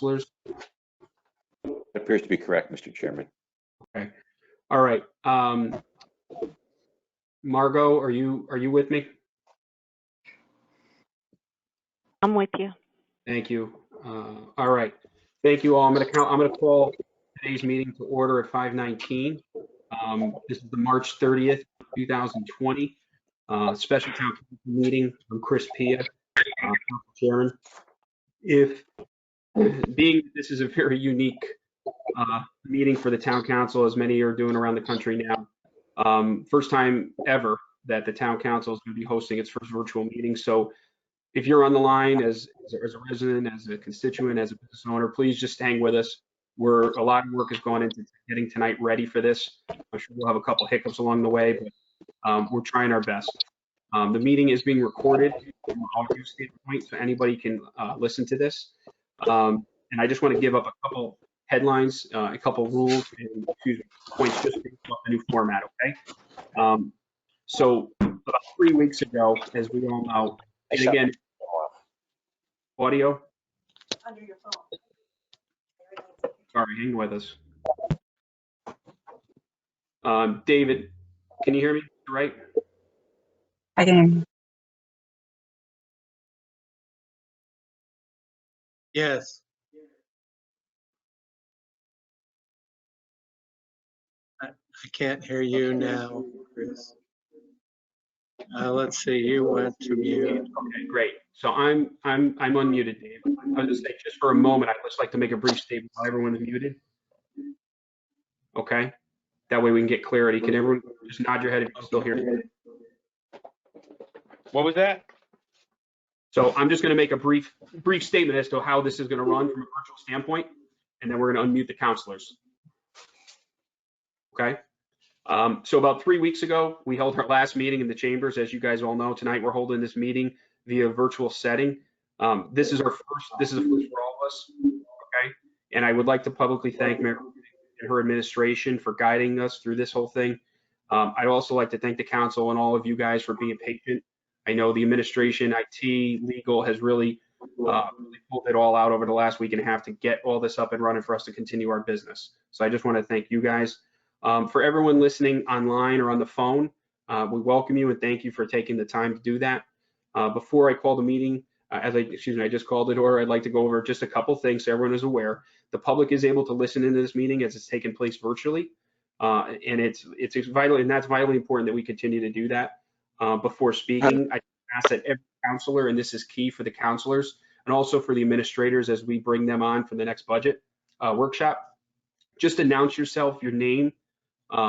councilors? Appears to be correct, Mr. Chairman. Okay. All right. Margot, are you with me? I'm with you. Thank you. All right. Thank you all. I'm going to call today's meeting to order at 5:19. This is the March 30th, 2020 special town council meeting. I'm Chris Pia, chairman. If being this is a very unique meeting for the town council, as many are doing around the country now. First time ever that the town council is going to be hosting its first virtual meeting. So if you're on the line as a resident, as a constituent, as a business owner, please just hang with us. A lot of work has gone into getting tonight ready for this. I'm sure we'll have a couple hiccups along the way, but we're trying our best. The meeting is being recorded from an audio standpoint, so anybody can listen to this. And I just want to give up a couple headlines, a couple rules, and points just based off the new format, okay? So about 3 weeks ago, as we all know, and again, audio? Under your phone. Sorry, hang with us. David, can you hear me? Right? I can. Yes. I can't hear you now, Chris. Let's see, you went to mute. Okay, great. So I'm unmuted, Dave. I was just saying, just for a moment, I'd just like to make a brief statement while everyone is muted. Okay, that way we can get clarity. Can everyone just nod your head if you still hear me? What was that? So I'm just going to make a brief statement as to how this is going to run from a virtual standpoint, and then we're going to unmute the counselors. Okay. So about 3 weeks ago, we held our last meeting in the chambers. As you guys all know, tonight we're holding this meeting via virtual setting. This is a first for all of us. Okay. And I would like to publicly thank Mayor and her administration for guiding us through this whole thing. I'd also like to thank the council and all of you guys for being patient. I know the administration, IT, legal has really pulled it all out over the last week and a half to get all this up and running for us to continue our business. So I just want to thank you guys. For everyone listening online or on the phone, we welcome you and thank you for taking the time to do that. Before I call the meeting, I just called it, or I'd like to go over just a couple things so everyone is aware. The public is able to listen into this meeting as it's taking place virtually, and it's vital, and that's vitally important that we continue to do that. Before speaking, I ask that every counselor, and this is key for the counselors and also for the administrators as we bring them on for the next budget workshop, just announce yourself, your name,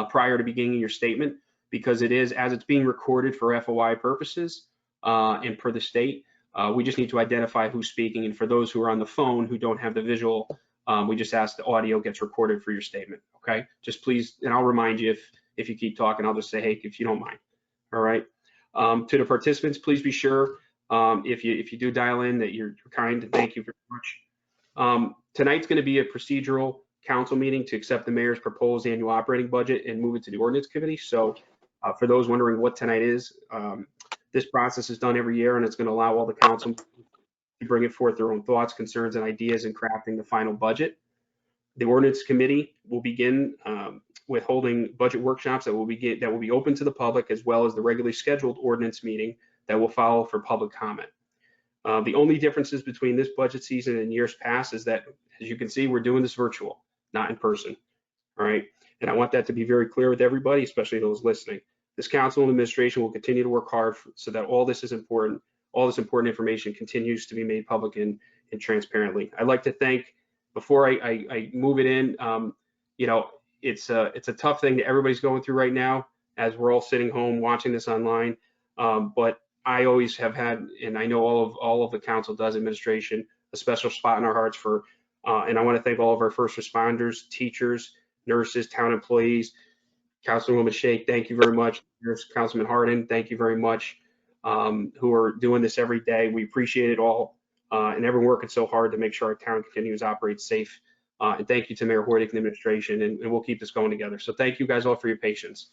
prior to beginning your statement, because it is, as it's being recorded for FOI purposes and per the state, we just need to identify who's speaking. And for those who are on the phone who don't have the visual, we just ask the audio gets recorded for your statement. Okay, just please, and I'll remind you if you keep talking, I'll just say, hey, if you don't mind. All right. To the participants, please be sure if you do dial in that you're kind. Thank you very much. Tonight's going to be a procedural council meeting to accept the mayor's proposed annual operating budget and move it to the ordinance committee. So for those wondering what tonight is, this process is done every year, and it's going to allow all the council to bring it forth their own thoughts, concerns, and ideas in crafting the final budget. The ordinance committee will begin with holding budget workshops that will be open to the public, as well as the regularly scheduled ordinance meeting that will follow for public comment. The only differences between this budget season and years past is that, as you can see, we're doing this virtual, not in person. All right. And I want that to be very clear with everybody, especially those listening. This council and administration will continue to work hard so that all this important information continues to be made public and transparently. I'd like to thank, before I move it in, you know, it's a tough thing that everybody's going through right now as we're all sitting home watching this online. But I always have had, and I know all of the council does, administration, a special spot in our hearts for, and I want to thank all of our first responders, teachers, nurses, town employees. Councilwoman Shake, thank you very much. Councilman Hardin, thank you very much, who are doing this every day. We appreciate it all, and everyone working so hard to make sure our town continues to operate safe. And thank you to Mayor Hoydick and the administration, and we'll keep this going together. So thank you guys all for your patience.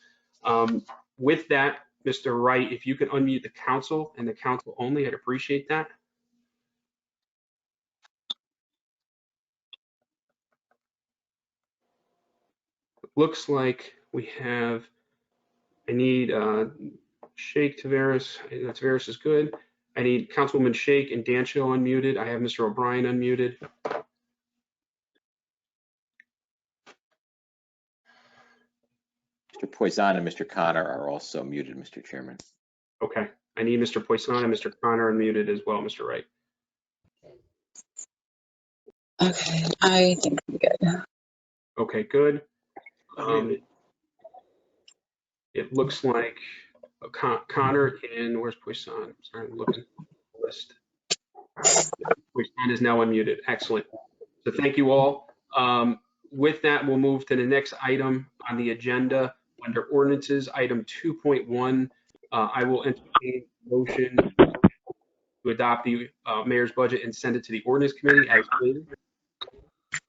With that, Mr. Wright, if you could unmute the council and the council only, I'd appreciate that. looks like we have, I need Shake Tavares, that's Tavares is good. I need Councilwoman Shake and Dancho unmuted. I have Mr. O'Brien unmuted. Mr. Poisson and Mr. Connor are also muted, Mr. Chairman. Okay, I need Mr. Poisson and Mr. Connor unmuted as well, Mr. Wright. Okay, I think I'm good. Okay, good. It looks like Connor and where's Poisson? Sorry, I'm looking at the list. Poisson is now unmuted. Excellent. So thank you all. With that, we'll move to the next item on the agenda under ordinances, item 2.1. I will entertain a motion to adopt the mayor's budget and send it to the ordinance committee as stated.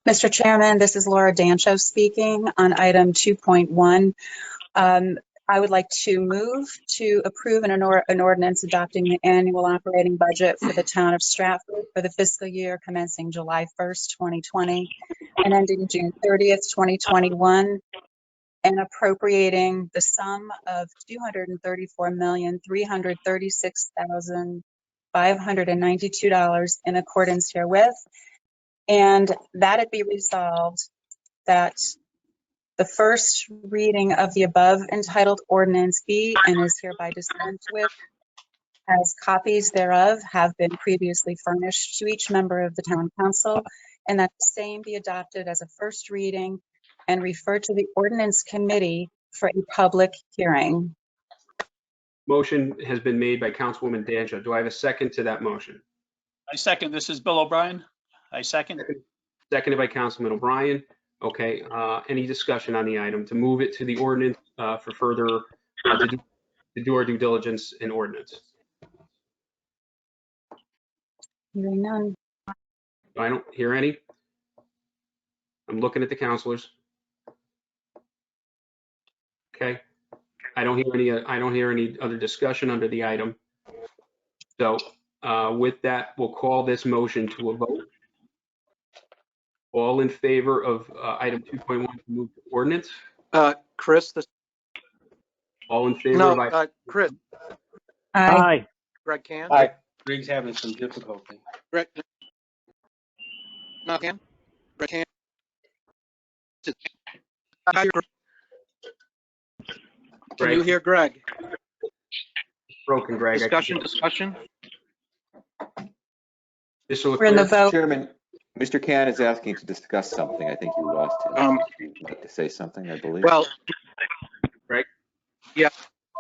Mr. Chairman, this is Laura Dancho speaking on item 2.1. I would like to move to approve an ordinance adopting the annual operating budget for the town of Stratford for the fiscal year commencing July 1st, 2020 and ending June 30th, 2021, and appropriating the sum of $234,336,592 in accordance herewith, and that it be resolved that the first reading of the above entitled ordinance be and is hereby dispensed with, as copies thereof have been previously furnished to each member of the town council, and that the same be adopted as a first reading and referred to the ordinance committee for a public hearing. Motion has been made by Councilwoman Dancho. Do I have a second to that motion? I second. This is Bill O'Brien. I second. Seconded by Councilman O'Brien. Okay, any discussion on the item to move it to the ordinance for further, to do our due diligence in ordinance? Hearing none. I don't hear any. I'm looking at the counselors. Okay, I don't hear any other discussion under the item. So with that, we'll call this motion to a vote. All in favor of item 2.1 to move to ordinance? Chris, All in favor of Chris, Aye. Greg Can. Aye. Greg's having some difficulty. Greg, no, Can. Greg Can. Can you hear Greg? broken, Greg? Discussion. Mr. We're in the Leclerc? vote. Chairman, Mr. Can is asking to discuss something. I think you lost him. You'd like to say something, I believe. Well, Greg? Yeah,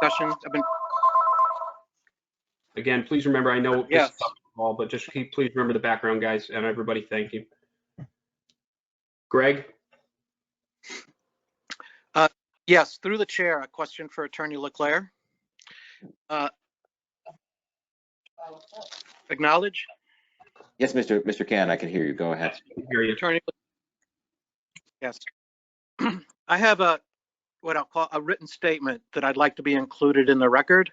discussion. Again, please remember, I know this Yes. is tough to call, but just please remember the background, guys, and everybody, thank you. Greg? Yes, through the chair, a question for Attorney Leclerc. Acknowledge? Yes, Mr. Can, I can hear you. Go ahead. Hear you. Attorney. Yes. I have what I'll call a written statement that I'd like to be included in the record.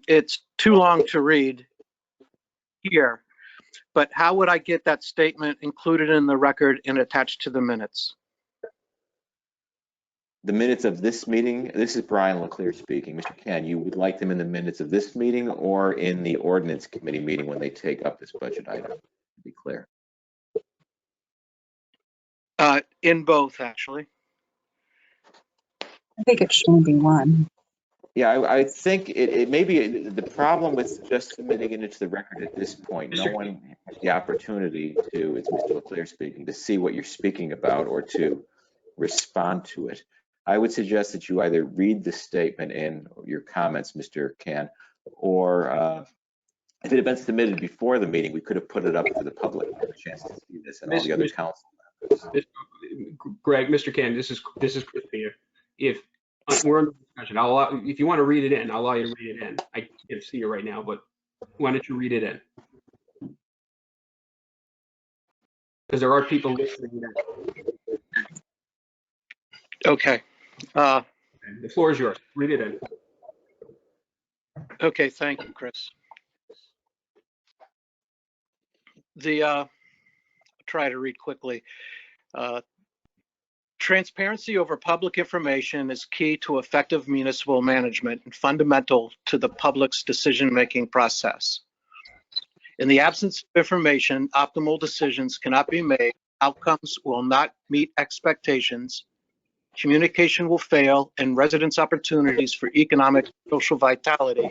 It's too long to read here, but how would I get that statement included in the record and attached to the minutes? The minutes of this meeting, this is Brian Leclerc speaking. Mr. Can, you would like them in the minutes of this meeting or in the ordinance committee meeting when they take up this budget item, to be clear? In both, actually. I think it should be one. Yeah, I think it may be the problem with just submitting it into the record at this point. No one has the opportunity to, it's Mr. Leclerc speaking, to see what you're speaking about or to respond to it. I would suggest that you either read the statement in your comments, Mr. Can, or if it had been submitted before the meeting, we could have put it up for the public to have a chance to see this and all the other council members. Greg, Mr. Can, this is Chris here. If we're under discussion, I'll allow, if you want to read it in, I'll allow you to read it in. I can't see it right now, but why don't you read it in? Because there are people listening in. Okay. The floor is yours. Read it in. Okay, thank you, Chris. I'll try to read quickly. Transparency over public information is key to effective municipal management and fundamental to the public's decision-making process. In the absence of information, optimal decisions cannot be made, outcomes will not meet expectations, communication will fail, and residents' opportunities for economic and social vitality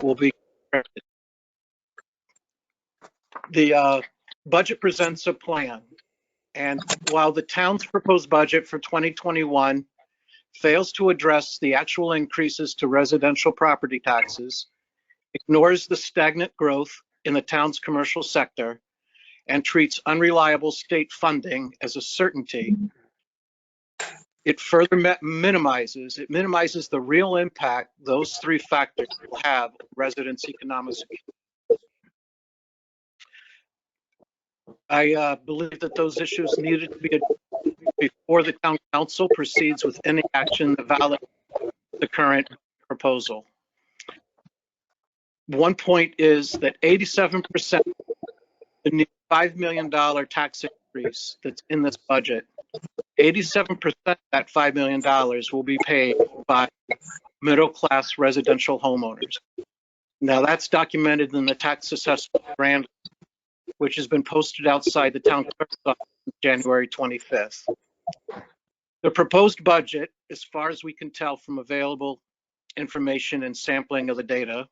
will be restricted. The budget presents a plan, and while the town's proposed budget for 2021 fails to address the actual increases to residential property taxes, ignores the stagnant growth in the town's commercial sector, and treats unreliable state funding as a certainty, it further minimizes the real impact those three factors will have on residents' economic security. I believe that those issues needed to be addressed before the town council proceeds with any action that validates the current proposal. One point is that 87% of the $5 million tax increase that's in this budget, 87% of that $5 million will be paid by middle-class residential homeowners. Now that's documented in the tax assessment grant, which has been posted outside the town clerk's office on January 25th. The proposed budget, as far as we can tell from available information and sampling of the data,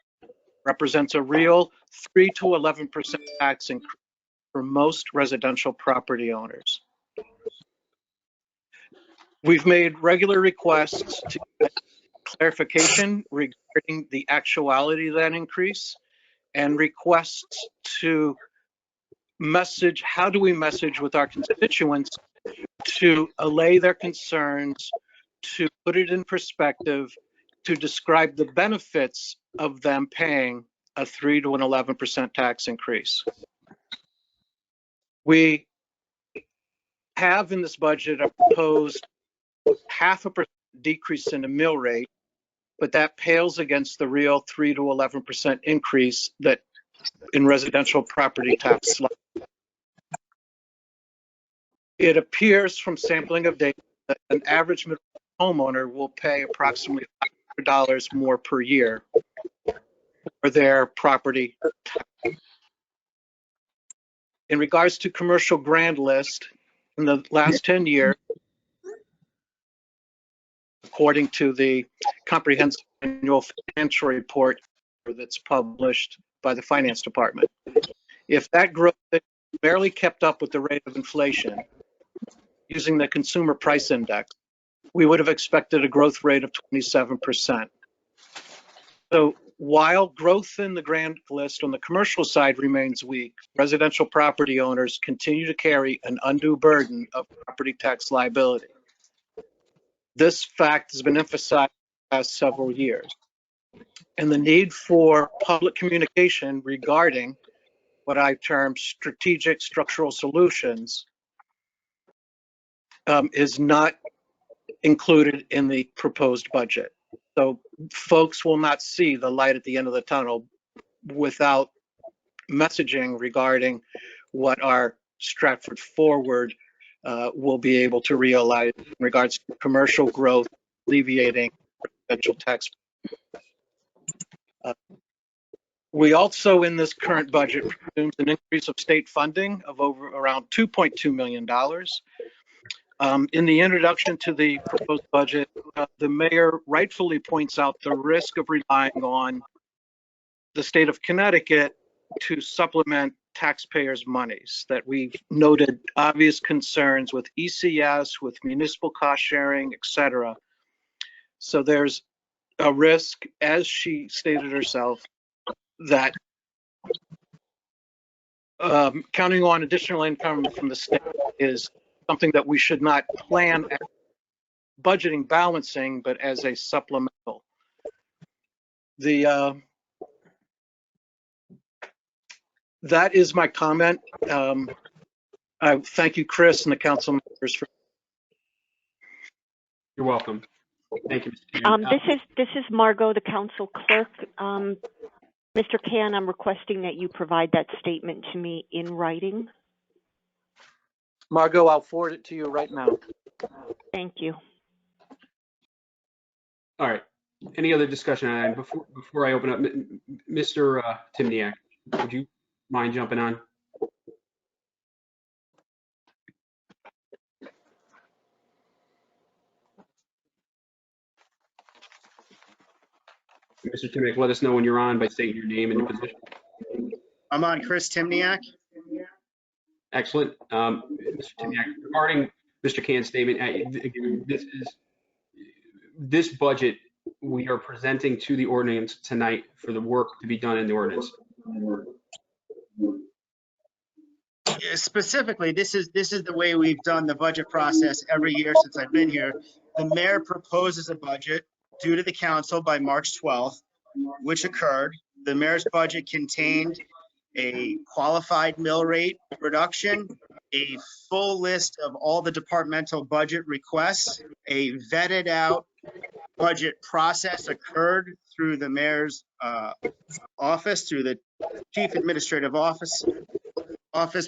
represents a real 3 to 11% tax increase for most residential property owners. We've made regular requests to get clarification regarding the actuality of that increase and requests to message, how do we message with our constituents to allay their concerns, to put it in perspective, to describe the benefits of them paying a 3 to an 11% tax increase. We have in this budget a proposed 0.5% decrease in the mill rate, but that pales against the real 3 to 11% increase that in residential property tax. It appears from sampling of data that an average middle homeowner will pay approximately $500 more per year for their property tax. In regards to commercial grand list, in the last 10 years, according to the comprehensive annual financial report that's published by the finance department, if that growth barely kept up with the rate of inflation using the consumer price index, we would have expected a growth rate of 27%. So while growth in the grand list on the commercial side remains weak, residential property owners continue to carry an undue burden of property tax liability. This fact has been emphasized the past several years. And the need for public communication regarding what I term strategic structural solutions is not included in the proposed budget. So folks will not see the light at the end of the tunnel without messaging regarding what our Stratford Forward will be able to realize in regards to commercial growth, alleviating residential tax. We also, in this current budget, presumes an increase of state funding of around $2.2 million. In the introduction to the proposed budget, the mayor rightfully points out the risk of relying on the state of Connecticut to supplement taxpayers' monies, that we've noted obvious concerns with ECS, with municipal cost sharing, et cetera. So there's a risk, as she stated herself, that counting on additional income from the state is something that we should not plan as budgeting balancing, but as a supplemental. That is my comment. I thank you, Chris, and the council members for. You're welcome. Thank you, Mr. Can. This is Margot, the council clerk. Mr. Can, I'm requesting that you provide that statement to me in writing. Margot, I'll forward it to you right now. Thank you. All right. Any other discussion on that? Before I open up, Mr. Timniak, would you mind jumping on? Mr. Timniak, let us know when you're on by stating your name and your position. I'm on. Chris Timniak. Excellent. Mr. Timniak, regarding Mr. Can's statement, again, this budget we are presenting to the ordinance tonight for the work to be done in the ordinance. Specifically, this is the way we've done the budget process every year since I've been here. The mayor proposes a budget due to the council by March 12th, which occurred. The mayor's budget contained a qualified mill rate reduction, a full list of all the departmental budget requests, a vetted out budget process occurred through the mayor's office, through the chief administrative office.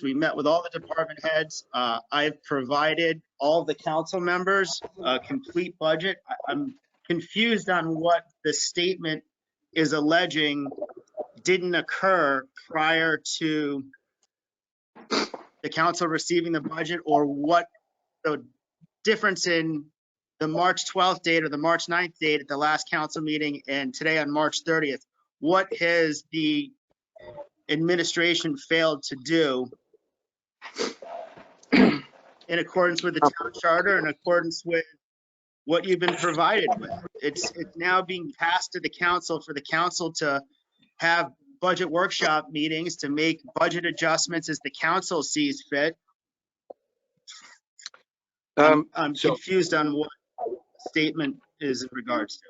We met with all the department heads. I've provided all the council members a complete budget. I'm confused on what the statement is alleging didn't occur prior to the council receiving the budget, or what the difference in the March 12th date or the March 9th date at the last council meeting and today on March 30th. What has the administration failed to do in accordance with the town charter, in accordance with what you've been provided with? It's now being passed to the council for the council to have budget workshop meetings to make budget adjustments as the council sees fit. I'm confused on what the statement is in regards to.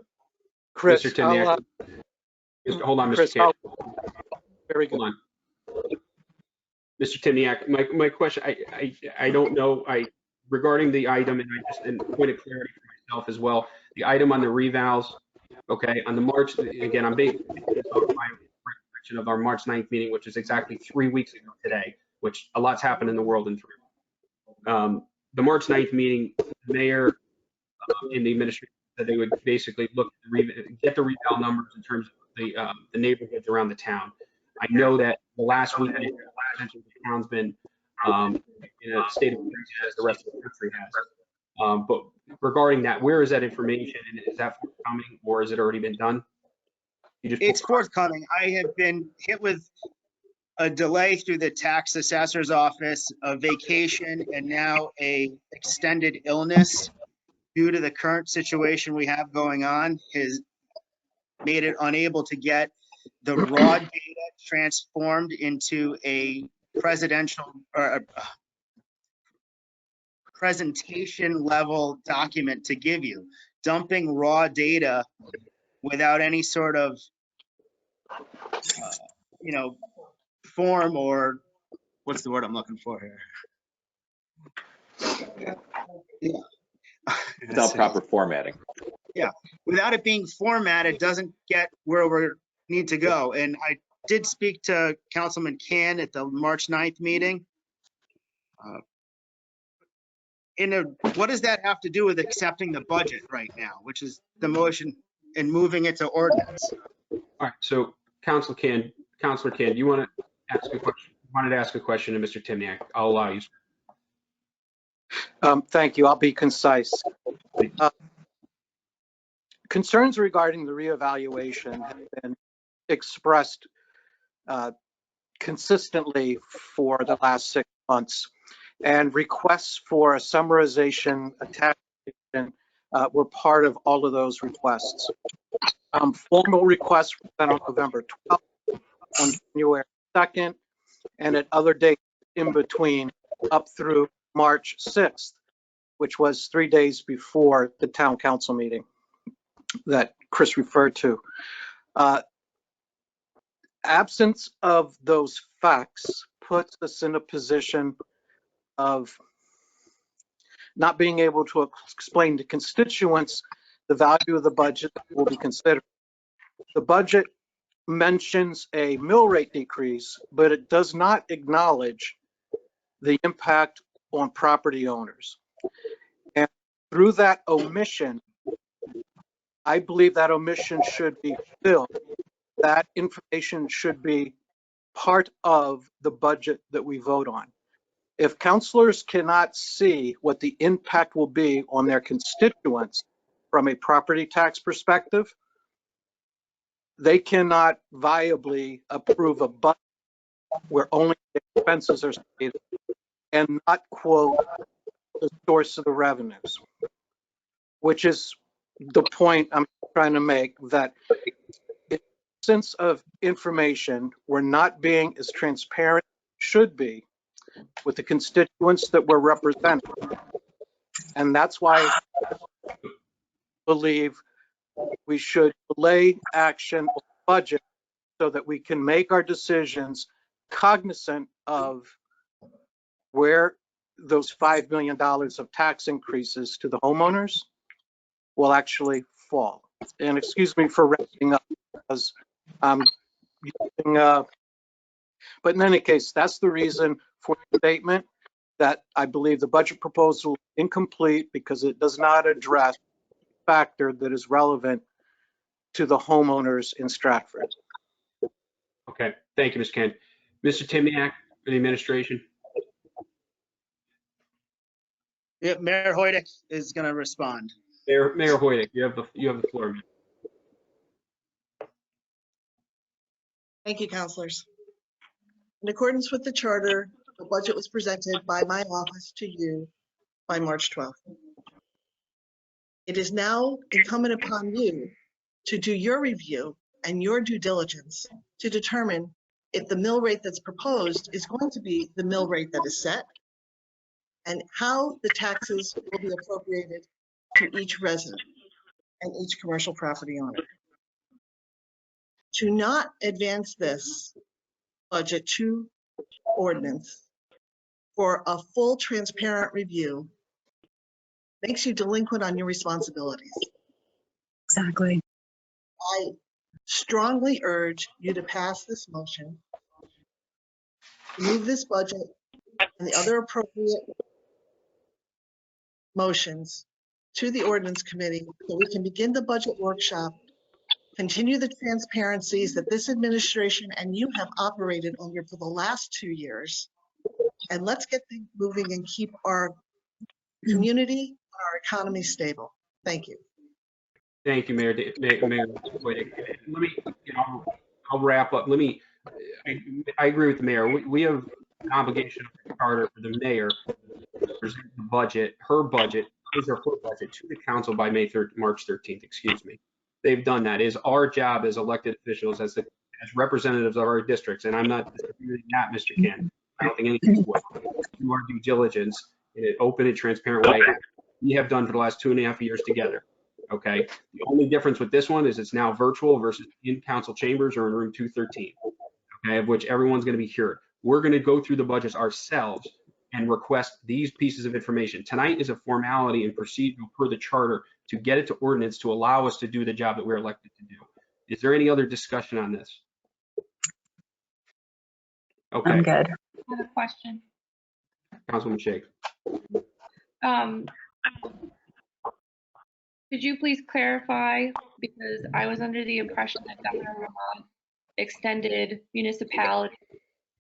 Chris, Mr. Timniak, hold on, Mr. Can. Very good. Hold on. Mr. Timniak, my question, I don't know, regarding the item, and point of clarity for myself as well, the item on the revals, okay, on the March, again, I'm basing my recollection of our March 9th meeting, which is exactly 3 weeks ago today, which a lot's happened in the world in 3 weeks. The March 9th meeting, the mayor and the administration said they would basically look at get the reval numbers in terms of the neighborhoods around the town. I know that the last week, the town's been in a state of emergency as the rest of the country has. But regarding that, where is that information, and is that forthcoming, or has it already been done? It's forthcoming. I have been hit with a delay through the tax assessor's office, a vacation, and now a extended illness due to the current situation we have going on has made it unable to get the raw data transformed into a presidential or a presentation level document to give you. Dumping raw data without any sort of form, or what's the word I'm looking for here? Yeah. Without proper formatting. Yeah, without it being formatted, doesn't get where we need to go. And I did speak to Councilman Can at the March 9th meeting. What does that have to do with accepting the budget right now, which is the motion, and moving it to ordinance? All right, so Councilor Can, you want to ask a question? Wanted to ask a question to Mr. Timniak. I'll allow you. Thank you. I'll be concise. Concerns regarding the reevaluation have been expressed consistently for the last 6 months, and requests for a summarization attachment were part of all of those requests. Formal requests were sent on November 12th, on January 2nd, and at other dates in between up through March 6th, which was 3 days before the town council meeting that Chris referred to. Absence of those facts puts us in a position of not being able to explain to constituents the value of the budget that will be considered. The budget mentions a mill rate decrease, but it does not acknowledge the impact on property owners. And through that omission, I believe that omission should be filled. That information should be part of the budget that we vote on. If counselors cannot see what the impact will be on their constituents from a property tax perspective, they cannot viably approve a budget where only the expenses are stated and not quote the source of the revenues, which is the point I'm trying to make, that in sense of information, we're not being as transparent as should be with the constituents that we're representing. And that's why I believe we should delay action on the budget so that we can make our decisions cognizant of where those $5 million of tax increases to the homeowners will actually fall. And excuse me for wrapping up because I'm using, but in any case, that's the reason for the statement that I believe the budget proposal is incomplete because it does not address a factor that is relevant to the homeowners in Stratford. Okay, thank you, Ms. Ken. Mr. Timiak, for the administration. Yeah, Mayor Hoydick is going to respond. Mayor Hoydick, you have the floor. Thank you, councilors. In accordance with the charter, the budget was presented by my office to you by March 12th. It is now incumbent upon you to do your review and your due diligence to determine if the mill rate that's proposed is going to be the mill rate that is set and how the taxes will be appropriated to each resident and each commercial property owner. To not advance this budget to ordinance for a full transparent review makes you delinquent on your responsibilities. Exactly. I strongly urge you to pass this motion, move this budget and the other appropriate motions to the ordinance committee so we can begin the budget workshop, continue the transparencies that this administration and you have operated under for the last 2 years, and let's get things moving and keep our community, our economy stable. Thank you. Thank you, Mayor Hoydick. Let me, I'll wrap up. I agree with the mayor. We have an obligation of the charter for the mayor to present the budget, her budget, her full budget to the council by March 13th, excuse me. They've done that. It is our job as elected officials, as representatives of our districts, and I'm not disputing that, Mr. Ken. I don't think anything will. Do our due diligence in an open and transparent way. We have done for the last 2.5 years together. Okay. The only difference with this one is it's now virtual versus in council chambers or in room 213. Okay, of which everyone's going to be heard. We're going to go through the budgets ourselves and request these pieces of information. Tonight is a formality and procedural per the charter to get it to ordinance to allow us to do the job that we're elected to do. Is there any other discussion on this? Okay. I'm good. I have a question. Councilwoman Shake. Could you please clarify, because I was under the impression that Governor Vermont extended municipalities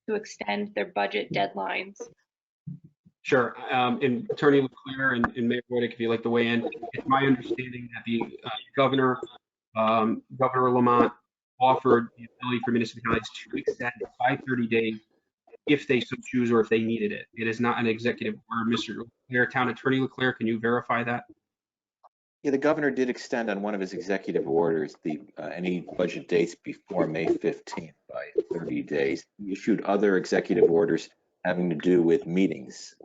to extend their budget deadlines. Sure. And Attorney Leclerc and Mayor Hoydick, if you'd like to weigh in, it's my understanding that the Governor Lamont offered the ability for municipalities to extend by 30 days if they so choose or if they needed it. It is not an executive order. Mr. Leclerc, Town Attorney Leclerc, can you verify that? Yeah, the governor did extend on one of his executive orders the any budget dates before May 15th by 30 days. He issued other executive orders having to do with meetings,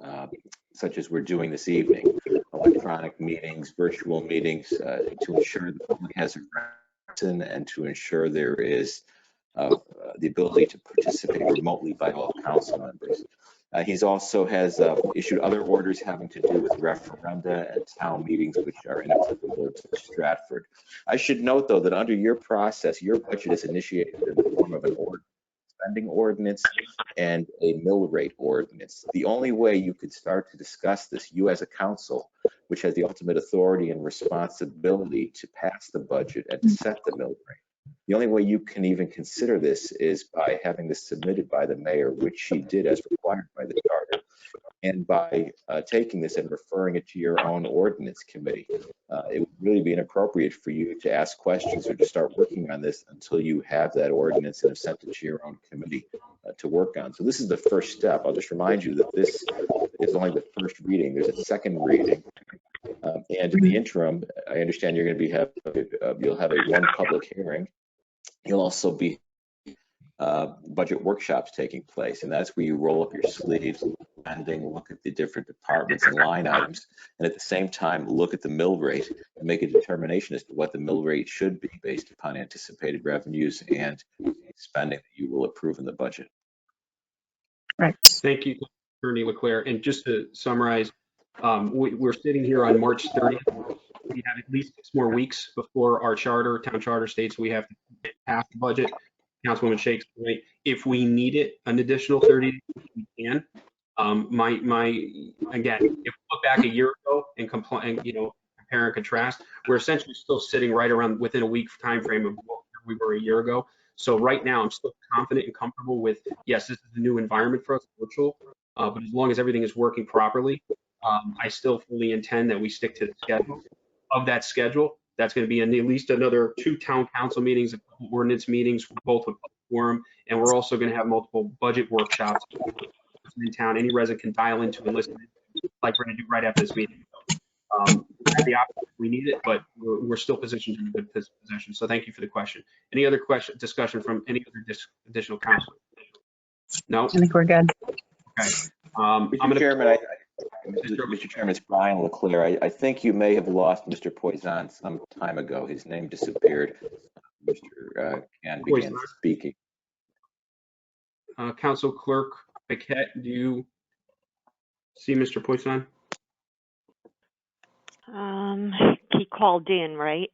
such as we're doing this evening, electronic meetings, virtual meetings, to ensure the public has a presence and to ensure there is the ability to participate remotely by all council members. He's also has issued other orders having to do with referenda and town meetings, which are inapplicable to Stratford. I should note, though, that under your process, your budget is initiated in the form of an ordinance. spending ordinance and a mill rate ordinance. The only way you could start to discuss this, you as a council, which has the ultimate authority and responsibility to pass the budget and to set the mill rate. The only way you can even consider this is by having this submitted by the mayor, which she did as required by the charter, and by taking this and referring it to your own ordinance committee. It would really be inappropriate for you to ask questions or to start working on this until you have that ordinance and have sent it to your own committee to work on. So this is the first step. I'll just remind you that this is only the first reading. There's a second reading. And in the interim, I understand you're going to you'll have a one public hearing. You'll also be budget workshops taking place, and that's where you roll up your sleeves, look at the different departments and line items, and at the same time look at the mill rate and make a determination as to what the mill rate should be based upon anticipated revenues and spending that you will approve in the budget. Right. Thank you, Attorney Leclerc. And just to summarize, we're sitting here on March 30th. We have at least 6 more weeks before our town charter states we have to pass the budget. Councilwoman Shake's point, if we need it an additional 30 days, we can. Again, if we look back a year ago and compare and contrast, we're essentially still sitting right around within a week time frame of what we were a year ago. So right now, I'm still confident and comfortable with, yes, this is a new environment for us, virtual, but as long as everything is working properly, I still fully intend that we stick to the schedule. Of that schedule, that's going to be in at least another 2 town council meetings, ordinance meetings, both with public forum, and we're also going to have multiple budget workshops in town. Any resident can dial into and listen, like we're going to do right after this meeting. The option if we need it, but we're still positioned in a good position. So thank you for the question. Any other discussion from any other additional council? No. I think we're good. Okay. Mr. Chairman, Mr. Chairman, it's Brian Leclerc. I think you may have lost Mr. Poisson some time ago. His name disappeared. Mr. Can began speaking. Council Clerk Paquette, do you see Mr. Poisson? He called in, right?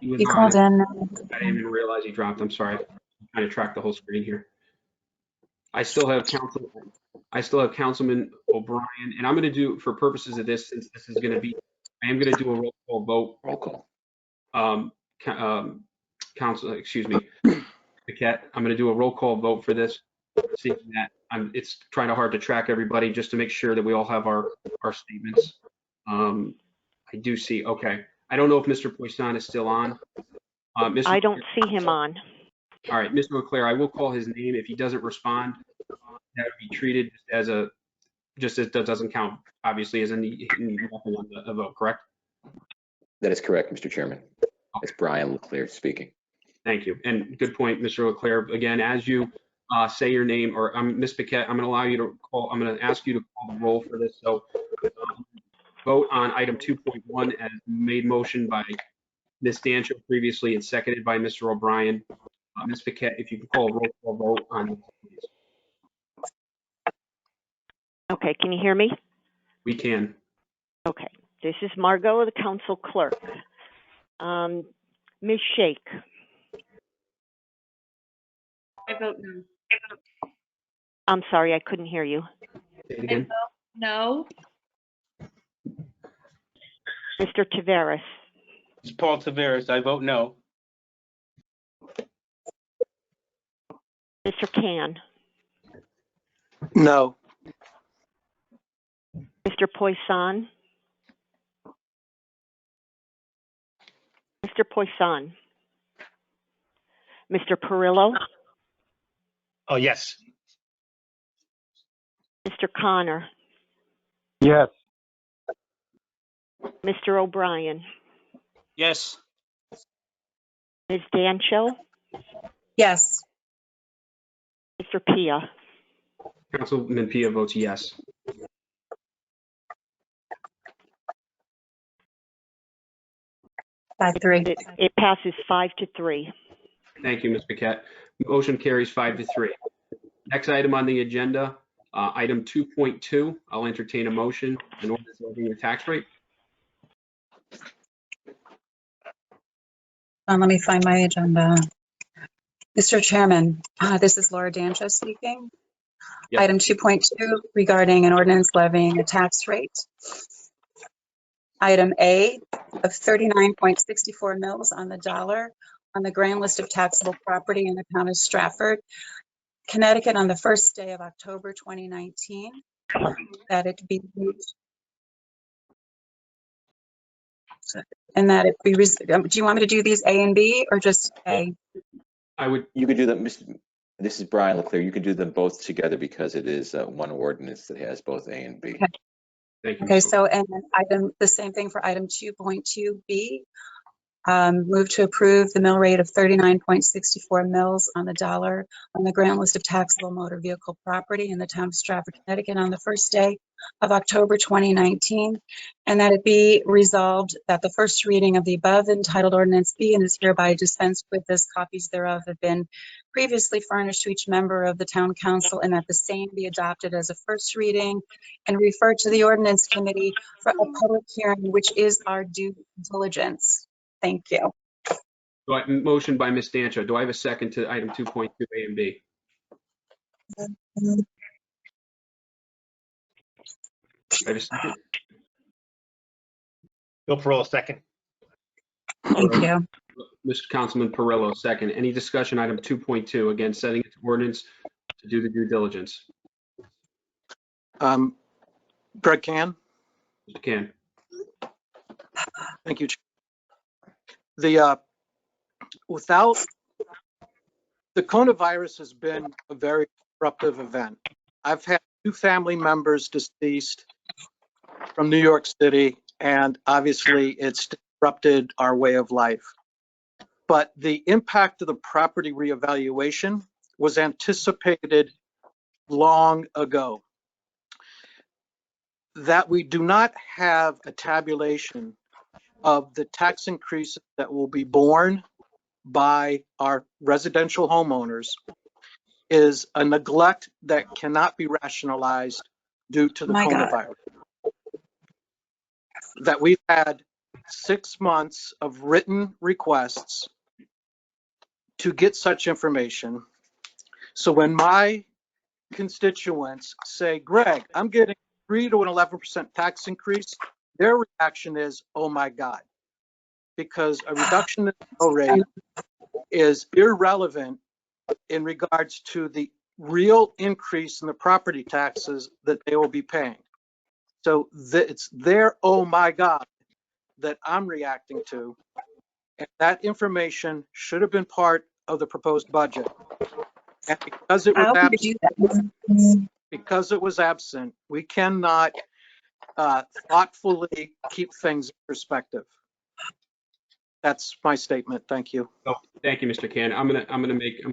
He called in. I didn't even realize he dropped. I'm sorry. I'm trying to track the whole screen here. I still have Councilman O'Brien, and I'm going to do, for purposes of this, since this is going to be, I am going to do a roll call vote. Roll call. Excuse me, Paquette. I'm going to do a roll call vote for this. Seeing that it's trying to hard to track everybody just to make sure that we all have our statements. I do see. Okay. I don't know if Mr. Poisson is still on. I don't see him on. All right, Mr. Leclerc, I will call his name. If he doesn't respond, that would be treated as that doesn't count, obviously, as any nothing on the vote, correct? That is correct, Mr. Chairman. It's Brian Leclerc speaking. Thank you. And good point, Mr. Leclerc. Again, as you say your name, or Ms. Paquette, I'm going to allow you to call, I'm going to ask you to call the roll for this. So vote on item 2.1 as made motion by Ms. Dancho previously and seconded by Mr. O'Brien. Ms. Paquette, if you could call a roll call vote on this, please. Okay, can you hear me? We can. Okay, this is Margot, the council clerk. Ms. Shake. I vote no. I'm sorry, I couldn't hear you. Say it again. No. Mr. Taveras. It's Paul Taveras. I vote no. Mr. Can. No. Mr. Poisson. Mr. Poisson. Mr. Perillo. Oh, yes. Mr. Connor. Yes. Mr. O'Brien. Yes. Ms. Dancho. Yes. Mr. Pia. Councilman Pia votes yes. By 3. It passes 5-3. Thank you, Ms. Paquette. Motion carries 5-3. Next item on the agenda, item 2.2. I'll entertain a motion in order to levy the tax rate. Let me find my agenda. Mr. Chairman, this is Laura Dancho speaking. Yep. Item 2.2 regarding an ordinance levying a tax rate. Item A of 39.64 mils on the dollar on the grand list of taxable property in the town of Stratford, Connecticut on the first day of October 2019, that it be moved. And that it be, do you want me to do these A and B or just A? You could do them, this is Brian Leclerc. You can do them both together because it is one ordinance that has both A and B. Okay. Thank you. Okay, so and then the same thing for item 2.2B. Move to approve the mill rate of 39.64 mils on the dollar on the grand list of taxable motor vehicle property in the town of Stratford, Connecticut on the first day of October 2019, and that it be resolved that the first reading of the above entitled ordinance be and is hereby dispensed with, as copies thereof have been previously furnished to each member of the town council, and that the same be adopted as a first reading and referred to the ordinance committee for a public hearing, which is our due diligence. Thank you. Motion by Ms. Dancho. Do I have a second to item 2.2 A and B? I have a second. Bill Perillo, second. Thank you. Mr. Councilman Perillo, second. Any discussion, item 2.2, again, setting its ordinance to do the due diligence? Greg Can. Mr. Can. Thank you. Without the coronavirus has been a very disruptive event. I've had 2 family members deceased from New York City, and obviously it's disrupted our way of life. But the impact of the property reevaluation was anticipated long ago. That we do not have a tabulation of the tax increases that will be borne by our residential homeowners is a neglect that cannot be rationalized due to the coronavirus. That we've had 6 months of written requests to get such information. So when my constituents say, Greg, I'm getting 3 to an 11% tax increase, their reaction is, oh my God, because a reduction in the mill rate is irrelevant in regards to the real increase in the property taxes that they will be paying. So it's their, oh my God, that I'm reacting to. And that information should have been part of the proposed budget. And because it was absent, we cannot thoughtfully keep things in perspective. That's my statement. Thank you. Oh, thank you, Mr. Can. I'm gonna make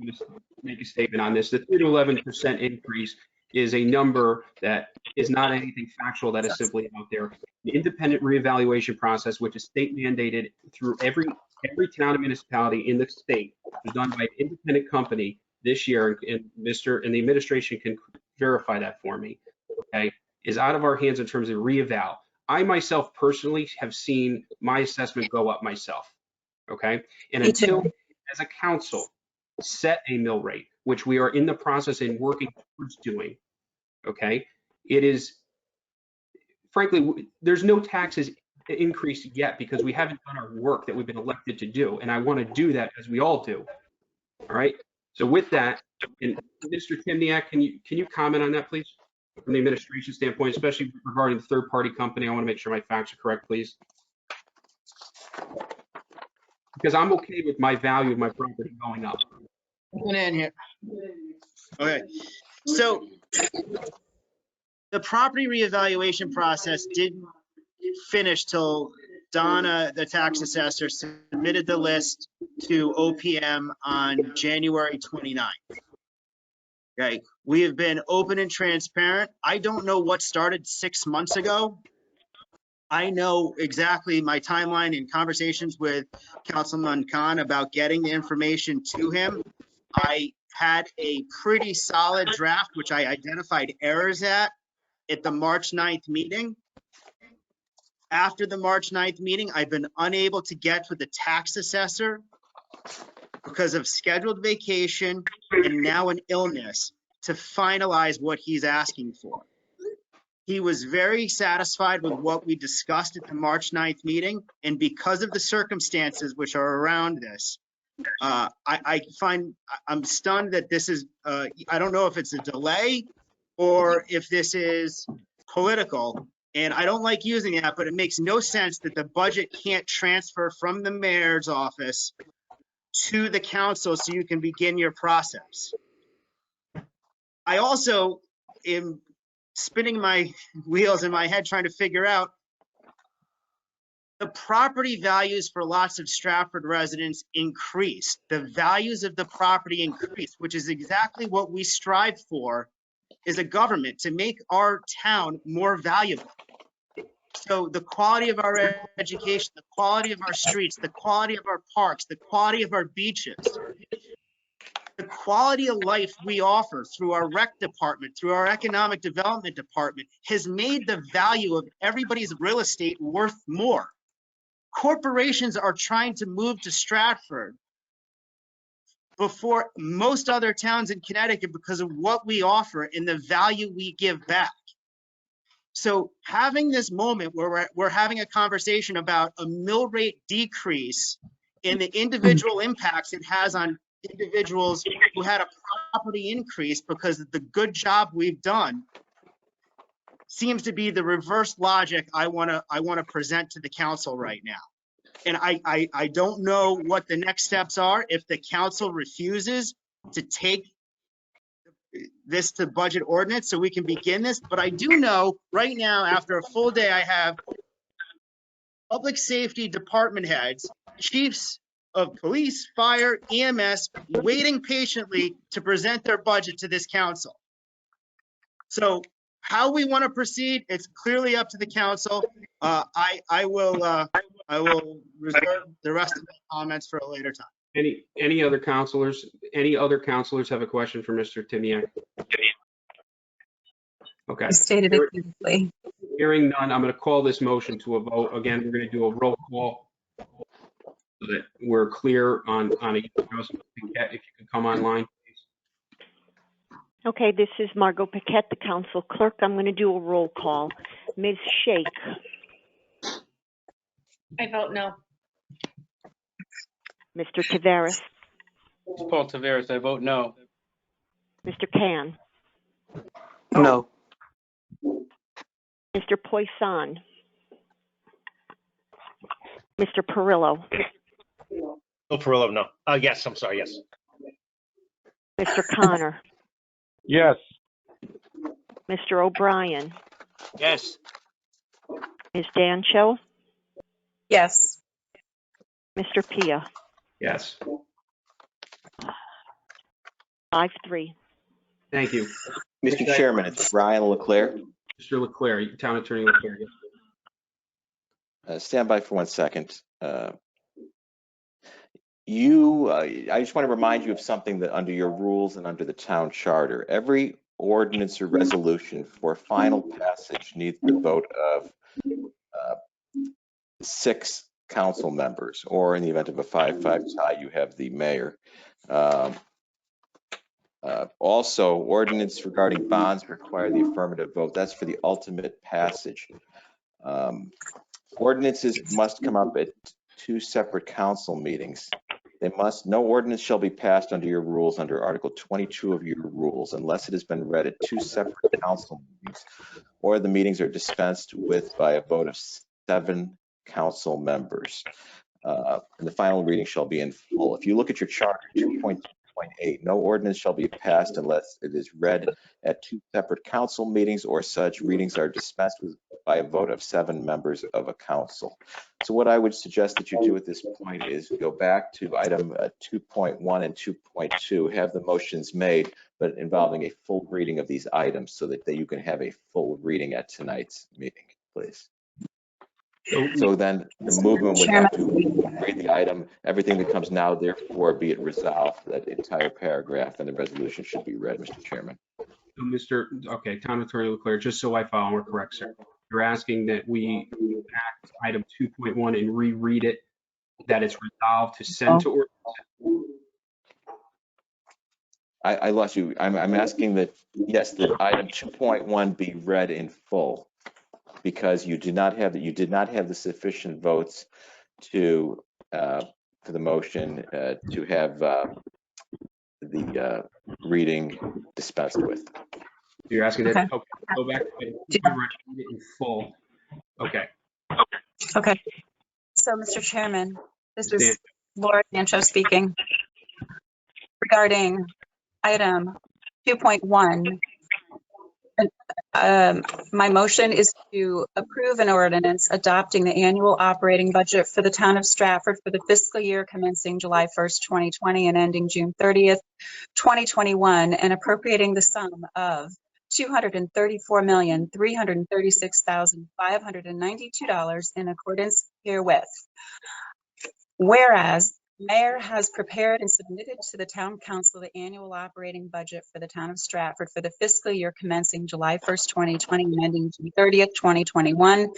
a statement on this. The 3 to 11% increase is a number that is not anything factual, that is simply out there. The independent reevaluation process, which is state mandated through every town and municipality in the state, was done by an independent company this year, and the administration can verify that for me, okay, is out of our hands in terms of reeval. I myself personally have seen my assessment go up myself, okay? And until, as a council, set a mill rate, which we are in the process and working towards doing, okay? It is, frankly, there's no taxes increase yet because we haven't done our work that we've been elected to do. And I want to do that, as we all do. All right. So with that, and Mr. Timniak, can you comment on that, please, from the administration standpoint, especially regarding the third-party company? I want to make sure my facts are correct, please. Because I'm okay with my value of my property going up. In here. Okay. So the property reevaluation process didn't finish till Donna, the tax assessor, submitted the list to OPM on January 29th. Okay, we have been open and transparent. I don't know what started 6 months ago. I know exactly my timeline and conversations with Councilman Khan about getting the information to him. I had a pretty solid draft, which I identified errors at the March 9th meeting. After the March 9th meeting, I've been unable to get with the tax assessor because of scheduled vacation and now an illness to finalize what he's asking for. He was very satisfied with what we discussed at the March 9th meeting, and because of the circumstances which are around this, I'm stunned that this is, I don't know if it's a delay or if this is political, and I don't like using that, but it makes no sense that the budget can't transfer from the mayor's office to the council so you can begin your process. I also am spinning my wheels in my head trying to figure out the property values for lots of Stratford residents increased. The values of the property increased, which is exactly what we strive for as a government, to make our town more valuable. So the quality of our education, the quality of our streets, the quality of our parks, the quality of our beaches, the quality of life we offer through our rec department, through our economic development department, has made the value of everybody's real estate worth more. Corporations are trying to move to Stratford before most other towns in Connecticut because of what we offer and the value we give back. So having this moment where we're having a conversation about a mill rate decrease and the individual impacts it has on individuals who had a property increase because of the good job we've done seems to be the reverse logic I want to present to the council right now. And I don't know what the next steps are if the council refuses to take this to budget ordinance so we can begin this. But I do know right now, after a full day, I have public safety department heads, chiefs of police, fire, EMS, waiting patiently to present their budget to this council. So how we want to proceed, it's clearly up to the council. I will reserve the rest of the comments for a later time. Any other counselors? Any other counselors have a question for Mr. Timiak? Okay. I stated it beautifully. Hearing none, I'm going to call this motion to a vote. Again, we're going to do a roll call so that we're clear on each house. If you could come online, please. Okay, this is Margot Paquette, the council clerk. I'm going to do a roll call. Ms. Shake, I vote no. Mr. Taveras, It's Paul Taveras. I vote no. Mr. Can, No. Mr. Poisson, Mr. Perillo, Oh, Perillo, no. Yes, I'm sorry, yes. Mr. Connor, Yes. Mr. O'Brien, Yes. Ms. Dancho, Yes. Mr. Pia. Yes. 5-3. Thank you. Mr. Chairman, it's Brian Leclerc. Mr. Leclerc, Town Attorney Leclerc. Stand by for 1 second. I just want to remind you of something that under your rules and under the town charter, every ordinance or resolution for final passage needs the vote of 6 council members, or in the event of a 5-5 tie, you have the mayor. Also, ordinance regarding bonds require the affirmative vote. That's for the ultimate passage. Ordinances must come up at 2 separate council meetings. No ordinance shall be passed under your rules under Article 22 of your rules unless it has been read at 2 separate council meetings, or the meetings are dispensed with by a vote of 7 council members. And the final reading shall be in full. If you look at your charter, 2.2.8, no ordinance shall be passed unless it is read at 2 separate council meetings, or such readings are dispensed with by a vote of 7 members of a council. So what I would suggest that you do at this point is go back to item 2.1 and 2.2, have the motions made, but involving a full reading of these items so that you can have a full reading at tonight's meeting, please. So then the movement would have to read the item, everything that comes now, therefore, be it resolved, that entire paragraph and the resolution should be read, Mr. Chairman. So okay, Town Attorney Leclerc, just so I follow, we're correct, sir. You're asking that we act item 2.1 and reread it, that it's resolved to send to ordinance? I lost you. I'm asking that, yes, that item 2.1 be read in full, because you did not have the sufficient votes to, for the motion, to have the reading dispensed with. You're asking that, Okay. okay, go back to it in full. Okay. Okay. So, Mr. Chairman, this Stand. is Laura Sancho speaking regarding item 2.1. My motion is to approve an ordinance adopting the annual operating budget for the town of Stratford for the fiscal year commencing July 1st, 2020 and ending June 30th, 2021, and appropriating the sum of $234,336,592 in accordance herewith. Whereas the mayor has prepared and submitted to the town council the annual operating budget for the town of Stratford for the fiscal year commencing July 1st, 2020 and ending June 30th, 2021,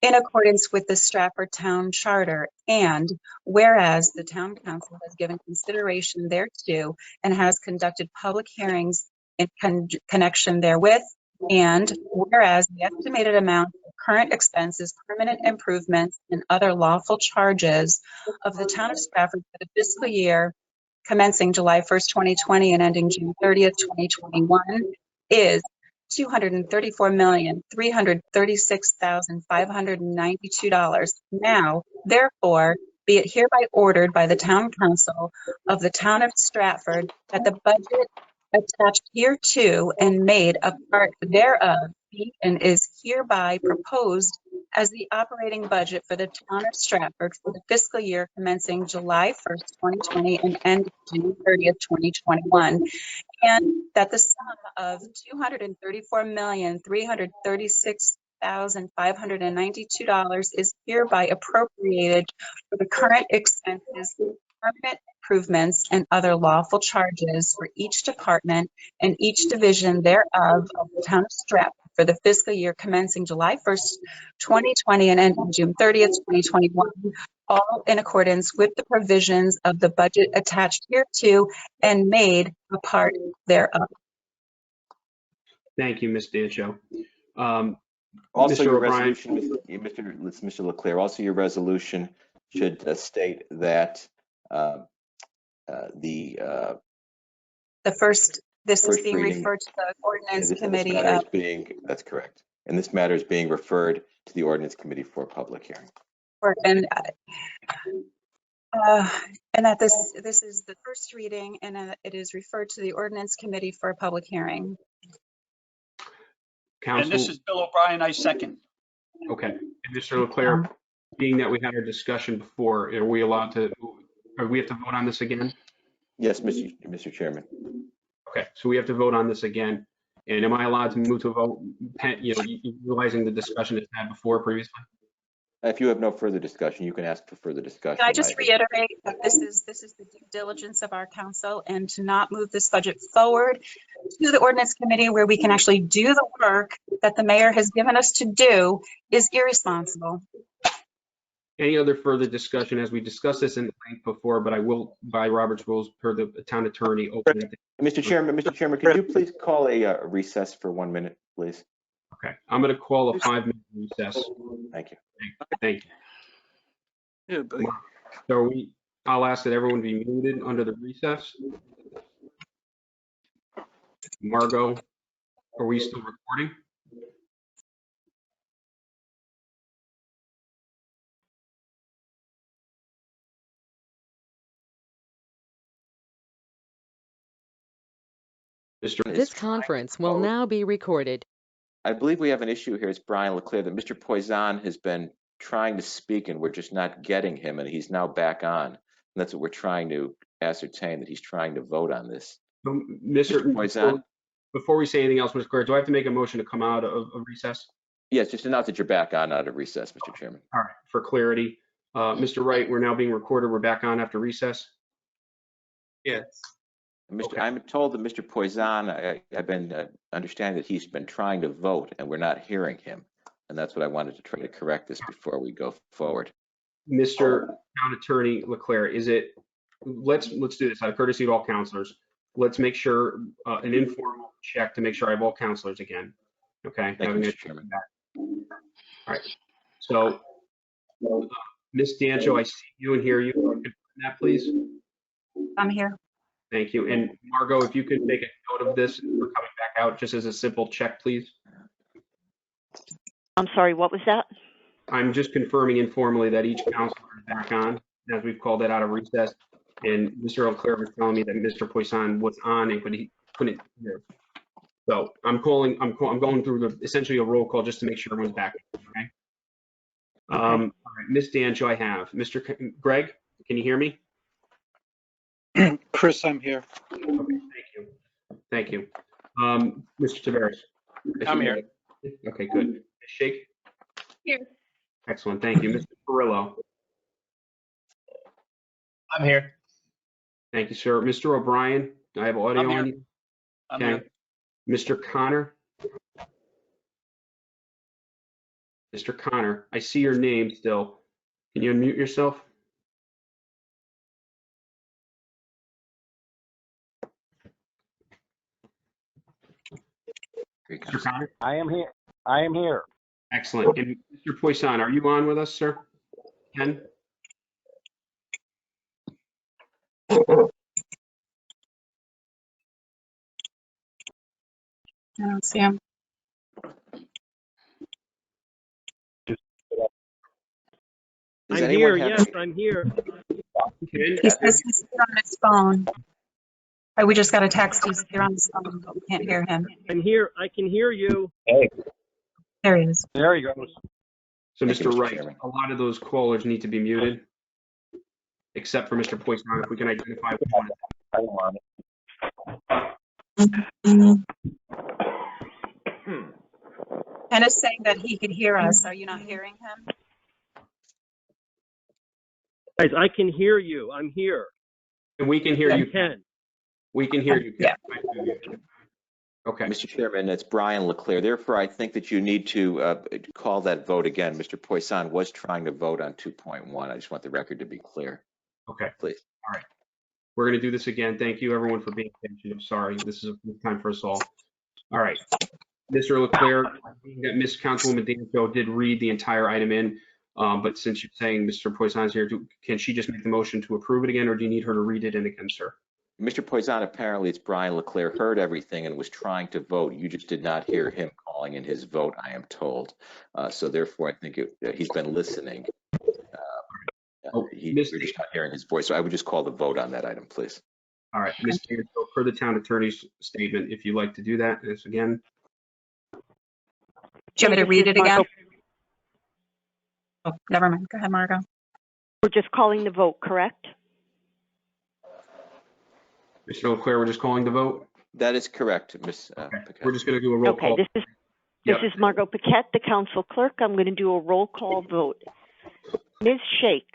in accordance with the Stratford Town Charter. And whereas the town council has given consideration thereto and has conducted public hearings in connection therewith, and whereas the estimated amount of current expenses, permanent improvements, and other lawful charges of the town of Stratford for the fiscal year commencing July 1st, 2020 and ending June 30th, 2021 is $234,336,592. Now, therefore, be it hereby ordered by the town council of the town of Stratford that the budget attached hereto and made a part thereof be and is hereby proposed as the operating budget for the town of Stratford for the fiscal year commencing July 1st, 2020 and ending June 30th, 2021, and that the sum of $234,336,592 is hereby appropriated for the current expenses, permanent improvements, and other lawful charges for each department and each division thereof of the town of Stratford for the fiscal year commencing July 1st, 2020 and ending June 30th, 2021, all in accordance with the provisions of the budget attached hereto and made a part thereof. Thank you, Ms. Dancho. Also, Mr. your O'Brien. resolution, Mr. Leclerc, also your resolution should state that This is first being reading, referred to the ordinance this committee. matter is being, that's correct. And this matter is being referred to the ordinance committee for public hearing. And that this is the first reading, and it is referred to the ordinance committee for a public hearing. Council. And this is Bill O'Brien, I second. Okay. And Mr. Leclerc, being that we had our discussion before, are we allowed to, or we have to vote on this again? Yes, Mr. Chairman. Okay, so we have to vote on this again. And am I allowed to move to a vote, realizing the discussion that's had before previously? If you have no further discussion, you can ask for further discussion. Can I just reiterate that this is the due diligence of our council, and to not move this budget forward to the ordinance committee where we can actually do the work that the mayor has given us to do is irresponsible. Any other further discussion? As we discussed this in length before, but I will, by Robert's rules, per the town attorney, open it. Mr. Chairman, could you please call a recess for 1 minute, please? Okay, I'm going to call a 5-minute recess. Thank you. Thank you. Yeah, buddy. So I'll ask that everyone be muted under the recess. Margot, are we still recording? This conference will now be recorded. I believe we have an issue here. It's Brian Leclerc, that Mr. Poisson has been trying to speak and we're just not getting him, and he's now back on. And that's what we're trying to ascertain, that he's trying to vote on this. So, Mr. Poisson? Before we say anything else, Mr. Clerk, do I have to make a motion to come out of recess? Yes, just announce that you're back on out of recess, Mr. Chairman. All right, for clarity. Mr. Wright, we're now being recorded. We're back on after recess? Yes. Okay. I'm told that Mr. Poisson, I've been understanding that he's been trying to vote and we're not hearing him. And that's what I wanted to try to correct this before we go forward. Mr. Town Attorney Leclerc, is it, let's do this out of courtesy to all counselors. let's make sure an informal check to make sure I have all counselors again. Okay. Thank you, Mr. Chairman. All right. So, Ms. Dancho, I see you and hear you. Confirm that, please. I'm here. Thank you. And Margot, if you could make a note of this, we're coming back out just as a simple check, please. I'm sorry, what was that? I'm just confirming informally that each counselor is back on, as we've called it out of recess. And Mr. Leclerc was telling me that Mr. Poisson was on and he couldn't hear. So I'm going through essentially a roll call just to make sure everyone's back. Okay. All right, Ms. Dancho, I have Mr. Greg. Can you hear me? Chris, I'm here. Okay, thank you. Mr. Tavares. I'm here. Okay, good. Ms. Shake. Here. Excellent, thank you. Mr. Perillo. I'm here. Thank you, sir. Mr. O'Brien, I have audio I'm here. on you. I'm Okay. here. Mr. Connor. Mr. Connor, I see your name still. Can you unmute yourself? Mr. Connor? I am here. I am here. Excellent. And Mr. Poisson, are you on with us, sir? Ken? I don't see him. Does I'm anyone here. have Yes, I'm here. Ken? He says he's here on his phone. We just got a text. He's here on his phone, but we can't hear him. I'm here. I can hear you. There he is. There he goes. So, Thank you, Mr. Mr. Wright, Chairman. a lot of those callers need to be muted, except for Mr. Poisson, if we can identify one. Ken is saying that he could hear us. Are you not hearing him? Guys, I can hear you. I'm here. And we can hear you, I can. We can hear you, Ken. Okay. Mr. Chairman, it's Brian Leclerc. Therefore, I think that you need to call that vote again. Mr. Poisson was trying to vote on 2.1. I just want the record to be clear. Okay. Please. All right. We're going to do this again. Thank you, everyone, for being patient. I'm sorry. This is a first time for us all. All right. Mr. Leclerc, that Ms. Councilwoman Dancho did read the entire item in, but since you're saying Mr. Poisson's here, can she just make the motion to approve it again, or do you need her to read it in again, sir? Mr. Poisson, apparently it's Brian Leclerc, heard everything and was trying to vote. You just did not hear him calling in his vote, I am told. So therefore, I think he's been listening. We're just not hearing his voice. So I would just call the vote on that item, please. All right, Ms. Dancho, per the town attorney's statement, if you'd like to do that, this again. Do you want me to read it again? Oh, never mind. Go ahead, Margot. We're just calling the vote, correct? Mr. Leclerc, we're just calling the vote? That is correct, Ms. Paquette. We're just going to do a roll call. Okay, this is Margot Paquette, the council clerk. I'm going to do a roll call vote. Ms. Shake.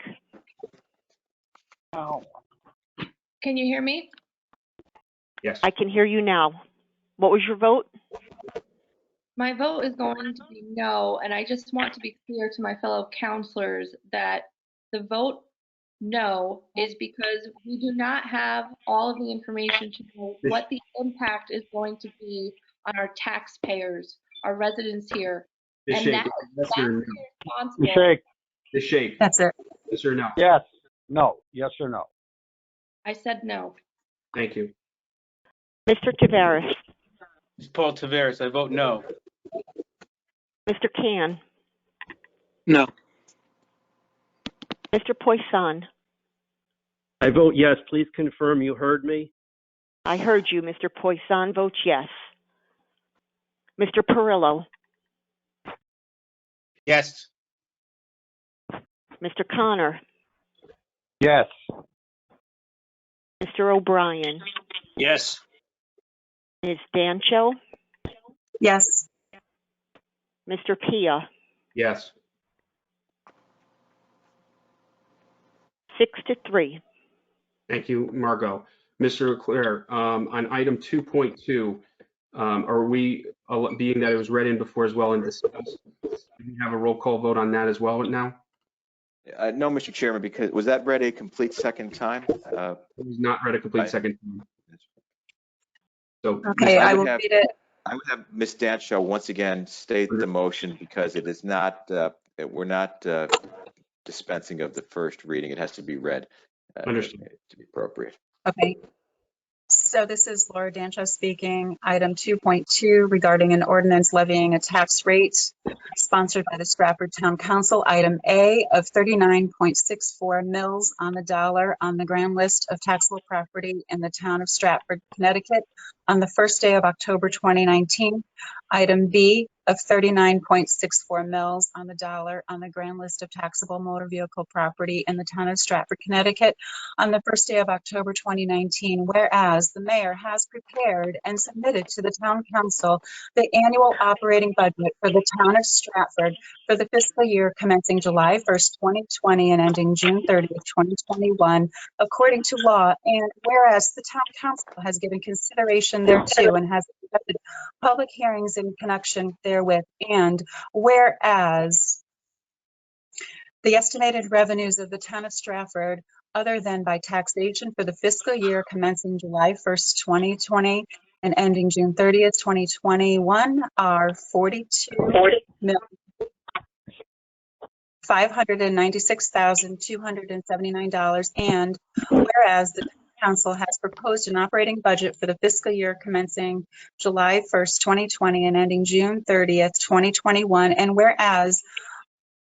Can you hear me? Yes. I can hear you now. What was your vote? My vote is going to be no, and I just want to be clear to my fellow counselors that the vote no is because we do not have all of the information to know what the impact is going to be on our taxpayers, our residents here. Ms. And Shake, that's yes or no? responsible. Shake. Ms. Shake. That's it. Yes or no? Yes. No. Yes or no? I said no. Thank you. Mr. Tavares. Paul Tavares, I vote no. Mr. Can. No. Mr. Poisson. I vote yes. Please confirm you heard me. I heard you. Mr. Poisson votes yes. Mr. Perillo. Yes. Mr. Connor. Yes. Mr. O'Brien. Yes. Ms. Dancho. Yes. Mr. Pia. Yes. 6-3. Thank you, Margot. Mr. Leclerc, on item 2.2, are we, being that it was read in before as well and discussed, do we have a roll call vote on that as well now? No, Mr. Chairman, because was that read a complete second time? It was not read a complete second time. So Okay, I will read it. I would have Ms. Dancho once again state the motion because it is not, we're not dispensing of the first reading. It has to be read Understood. to be appropriate. Okay. So this is Laura Dancho speaking. Item 2.2 regarding an ordinance levying a tax rate sponsored by the Stratford Town Council. Item A of 39.64 mils on the dollar on the grand list of taxable property in the town of Stratford, Connecticut on the first day of October 2019. Item B of 39.64 mils on the dollar on the grand list of taxable motor vehicle property in the town of Stratford, Connecticut on the first day of October 2019, whereas the mayor has prepared and submitted to the town council the annual operating budget for the town of Stratford for the fiscal year commencing July 1st, 2020 and ending June 30th, 2021, according to law, and whereas the town council has given consideration thereto and has conducted public hearings in connection therewith, and whereas the estimated revenues of the town of Stratford, other than by taxation for the fiscal year commencing July 1st, 2020 and ending June 30th, 2021 are $42,596,279. And whereas the council has proposed an operating budget for the fiscal year commencing July 1st, 2020 and ending June 30th, 2021, and whereas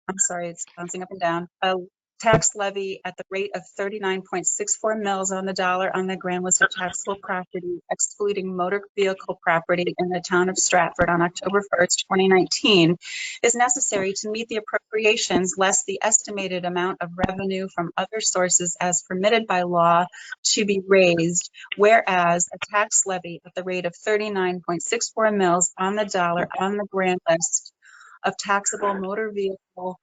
it's bouncing up and down, a tax levy at the rate of 39.64 mils on the dollar on the grand list of taxable property, excluding motor vehicle property in the town of Stratford on October 1st, 2019, is necessary to meet the appropriations less the estimated amount of revenue from other sources as permitted by law to be raised, whereas a tax levy at the rate of 39.64 mils on the dollar on the grand list of taxable motor vehicle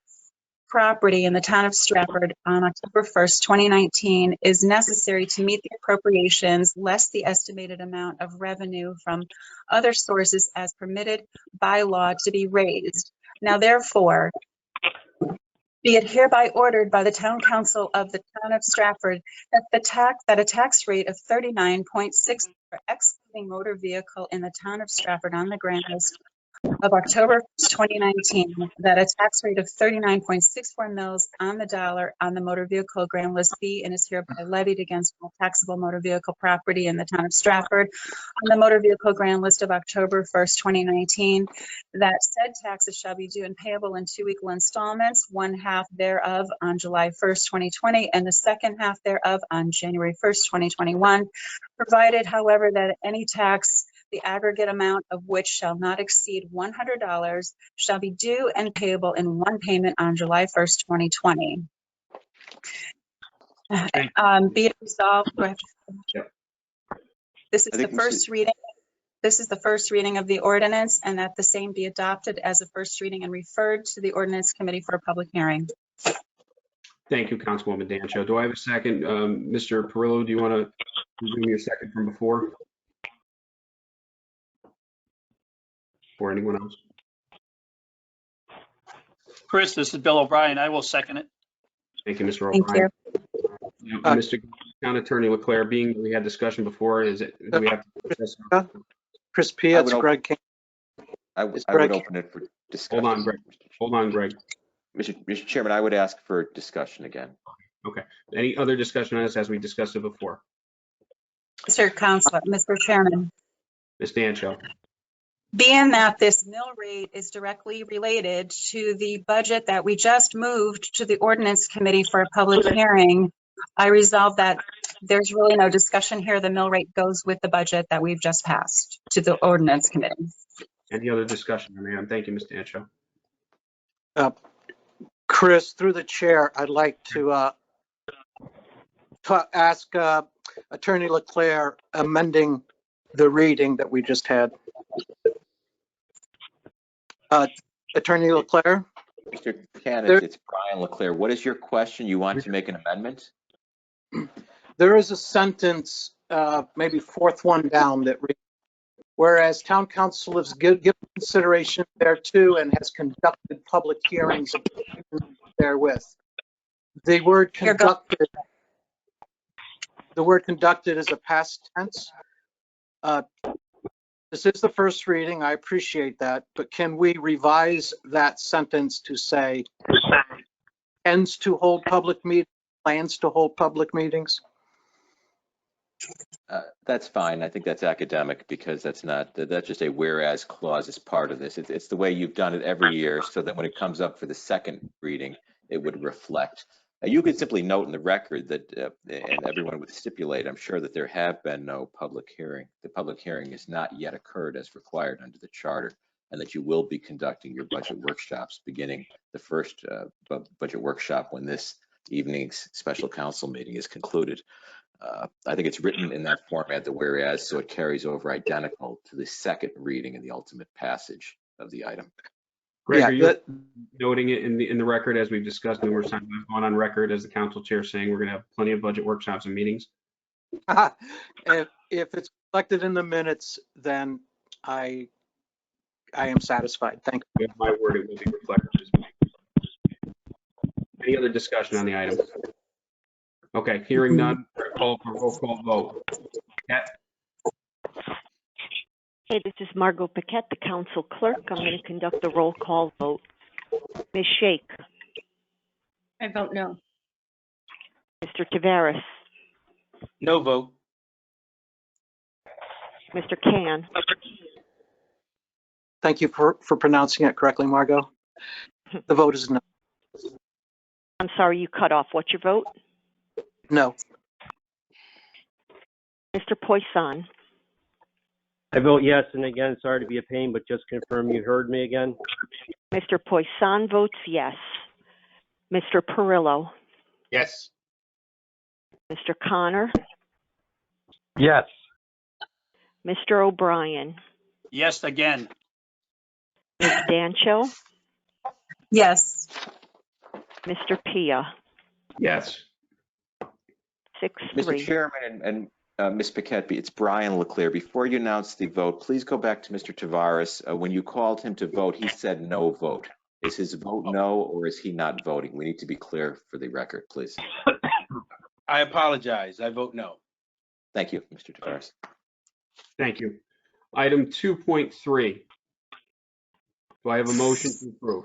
property in the town of Stratford on October 1st, 2019 is necessary to meet the appropriations less the estimated amount of revenue from other sources as permitted by law to be raised. Now therefore, be it hereby ordered by the town council of the town of Stratford that a tax rate of 39.6 for excluding motor vehicle in the town of Stratford on the grand list of October 2019, that a tax rate of 39.64 mils on the dollar on the motor vehicle grand list be and is hereby levied against all taxable motor vehicle property in the town of Stratford on the motor vehicle grand list of October 1st, 2019, that said taxes shall be due and payable in 2 equal installments, one half thereof on July 1st, 2020, and the second half thereof on January 1st, 2021, provided, however, that any tax the aggregate amount of which shall not exceed $100 shall be due and payable in one payment on July 1st, 2020. Be it resolved. Yep. This is the first reading. This is the first reading of the ordinance, and that the same be adopted as a first reading and referred to the ordinance committee for a public hearing. Thank you, Councilwoman Dancho. Do I have a second? Mr. Perillo, do you want to give me a second from before? Or anyone else? Chris, this is Bill O'Brien. I will second it. Thank you, Mr. Thank O'Brien. you. Mr. Town Attorney Leclerc, being that we had discussion before, do we have to discuss? Chris Pietz, Greg King. I would open it for discussion. Hold on, Greg. Hold on, Greg. Mr. Chairman, I would ask for discussion again. Okay. Any other discussion on this as we discussed it before? Mr. Chairman. Ms. Dancho. Being that this mill rate is directly related to the budget that we just moved to the ordinance committee for a public hearing, I resolve that there's really no discussion here. The mill rate goes with the budget that we've just passed to the ordinance committee. Any other discussion, ma'am? Thank you, Ms. Dancho. Chris, through the chair, I'd like to ask Attorney Leclerc amending the reading that we just had. Attorney Leclerc? Mr. Cannon, it's Brian Leclerc. What is your question? You want to make an amendment? There is a sentence, maybe fourth one down, that reads, whereas town council has given consideration thereto and has conducted public hearings therewith. The word conducted is a past tense. This is the first reading. I appreciate that, but can we revise that sentence to say ends to hold public meetings, plans to hold public meetings? That's fine. I think that's academic because that's just a whereas clause as part of this. It's the way you've done it every year so that when it comes up for the second reading, it would reflect. You could simply note in the record that, and everyone would stipulate, I'm sure, that there have been no public hearing. The public hearing has not yet occurred as required under the charter, and that you will be conducting your budget workshops beginning the first budget workshop when this evening's special council meeting is concluded. I think it's written in that format, the whereas, so it carries over identical to the second reading and the ultimate passage of the item. Greg, Yeah, are you noting it in the record, as we've discussed numerous times? I've gone on record as the council chair saying we're going to have plenty of budget workshops and meetings. If it's reflected in the minutes, then I am satisfied. Thank you. With my word, it will be reflected as well. Any other discussion on the item? Okay, hearing none, call for roll call vote. Pat? Hey, this is Margot Paquette, the council clerk. I'm going to conduct a roll call vote. Ms. Shake, I vote no. Mr. Taveras, No vote. Mr. Can, Thank you for pronouncing it correctly, Margot. The vote is no. I'm sorry, you cut off. What's your vote? No. Mr. Poisson, I vote yes, and again, sorry to be a pain, but just confirm you heard me again. Mr. Poisson votes yes. Mr. Perillo, Yes. Mr. Connor, Yes. Mr. O'Brien, Yes, again. Ms. Dancho, Yes. Mr. Pia, Yes. Mr. 6-3. Chairman and Ms. Paquette, it's Brian Leclerc. Before you announce the vote, please go back to Mr. Taveras. When you called him to vote, he said no vote. Is his vote no, or is he not voting? We need to be clear for the record, please. I apologize. I vote no. Thank you, Mr. Taveras. Thank you. Item 2.3. Do I have a motion to approve?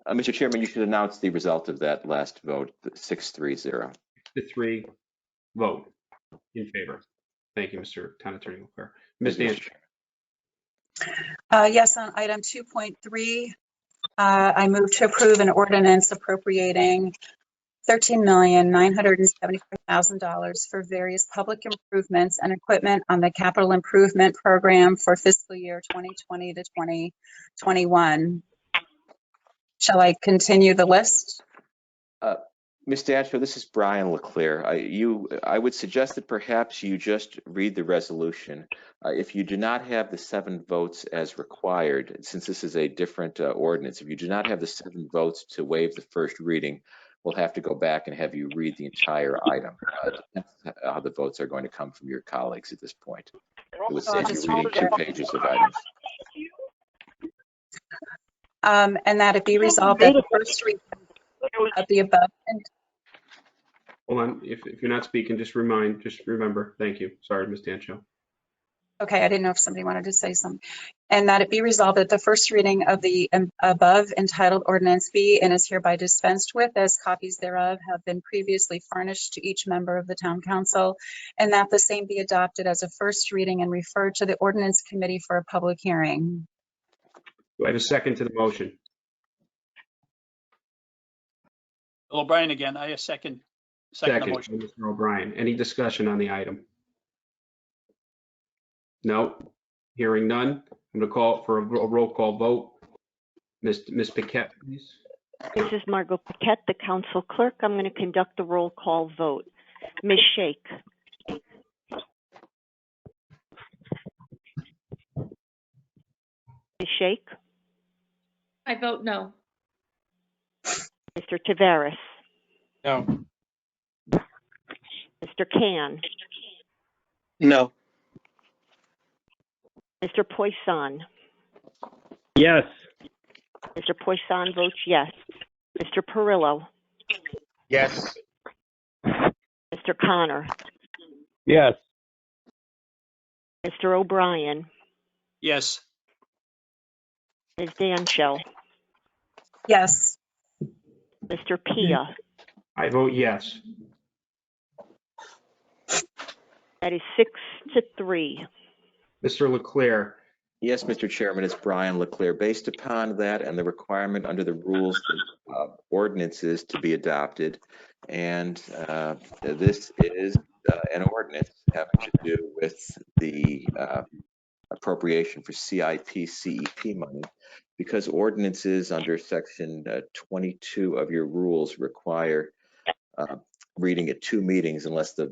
Mr. Chairman, you should announce the result of that last vote, 6-3-0. The 3 vote in favor. Thank you, Mr. Town Attorney Leclerc. Ms. Dancho? Yes, on item 2.3, I move to approve an ordinance appropriating $13,974,000 for various public improvements and equipment on the capital improvement program for fiscal year 2020 to 2021. Shall I continue the list? Ms. Dancho, this is Brian Leclerc. I would suggest that perhaps you just read the resolution. If you do not have the 7 votes as required, since this is a different ordinance, if you do not have the 7 votes to waive the first reading, we'll have to go back and have you read the entire item. Depends how the votes are going to come from your colleagues at this point. It would save you reading 2 pages of items. And that it be resolved that the first reading of the above. Hold on. If you're not speaking, just remember. Thank you. Sorry, Ms. Dancho. Okay, I didn't know if somebody wanted to say something. And that it be resolved that the first reading of the above entitled ordinance be and is hereby dispensed with, as copies thereof have been previously furnished to each member of the town council, and that the same be adopted as a first reading and referred to the ordinance committee for a public hearing. Do I have a second to the motion? Bill O'Brien again. I second the motion. Mr. O'Brien. Any discussion on the item? No. Hearing none. I'm going to call for a roll call vote. Ms. Paquette, please. This is Margot Paquette, the council clerk. I'm going to conduct a roll call vote. Ms. Shake, Ms. Shake, I vote no. Mr. Taveras, No. Mr. Can, No. Mr. Poisson. Yes. Mr. Poisson votes yes. Mr. Perillo, Yes. Mr. Connor, Yes. Mr. O'Brien, Yes. Ms. Danshell, Yes. Mr. Pia. I vote yes. That is 6-3. Mr. Leclerc, Yes, Mr. Chairman, it's Brian Leclerc. Based upon that and the requirement under the rules that ordinances to be adopted, and this is an ordinance having to do with the appropriation for CIP, CEP money, because ordinances under section 22 of your rules require reading at 2 meetings unless the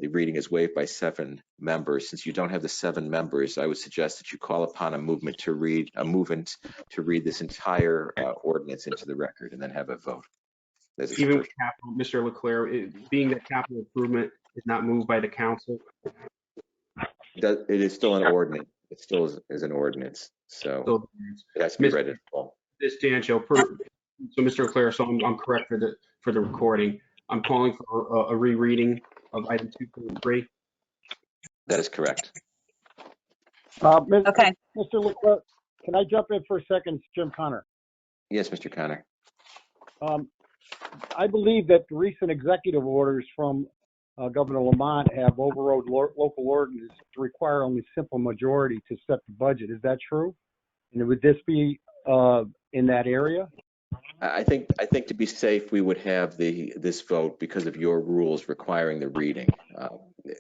reading is waived by 7 members. Since you don't have the 7 members, I would suggest that you call upon a movement to read this entire ordinance into the record and then have a vote. even with capital, Mr. Leclerc, being that capital improvement is not moved by the council. It is still an ordinance. It still is an ordinance. So it has to be read in full. Ms. Dancho, so Mr. Leclerc, so I'm correct for the recording. I'm calling for a rereading of item 2.3. That is correct. Okay. Mr. Leclerc, can I jump in for a second? It's Jim Connor. Yes, Mr. Connor. I believe that the recent executive orders from Governor Lamont have overrode local ordinances to require only simple majority to set the budget. Is that true? And would this be in that area? I think to be safe, we would have this vote because of your rules requiring the reading.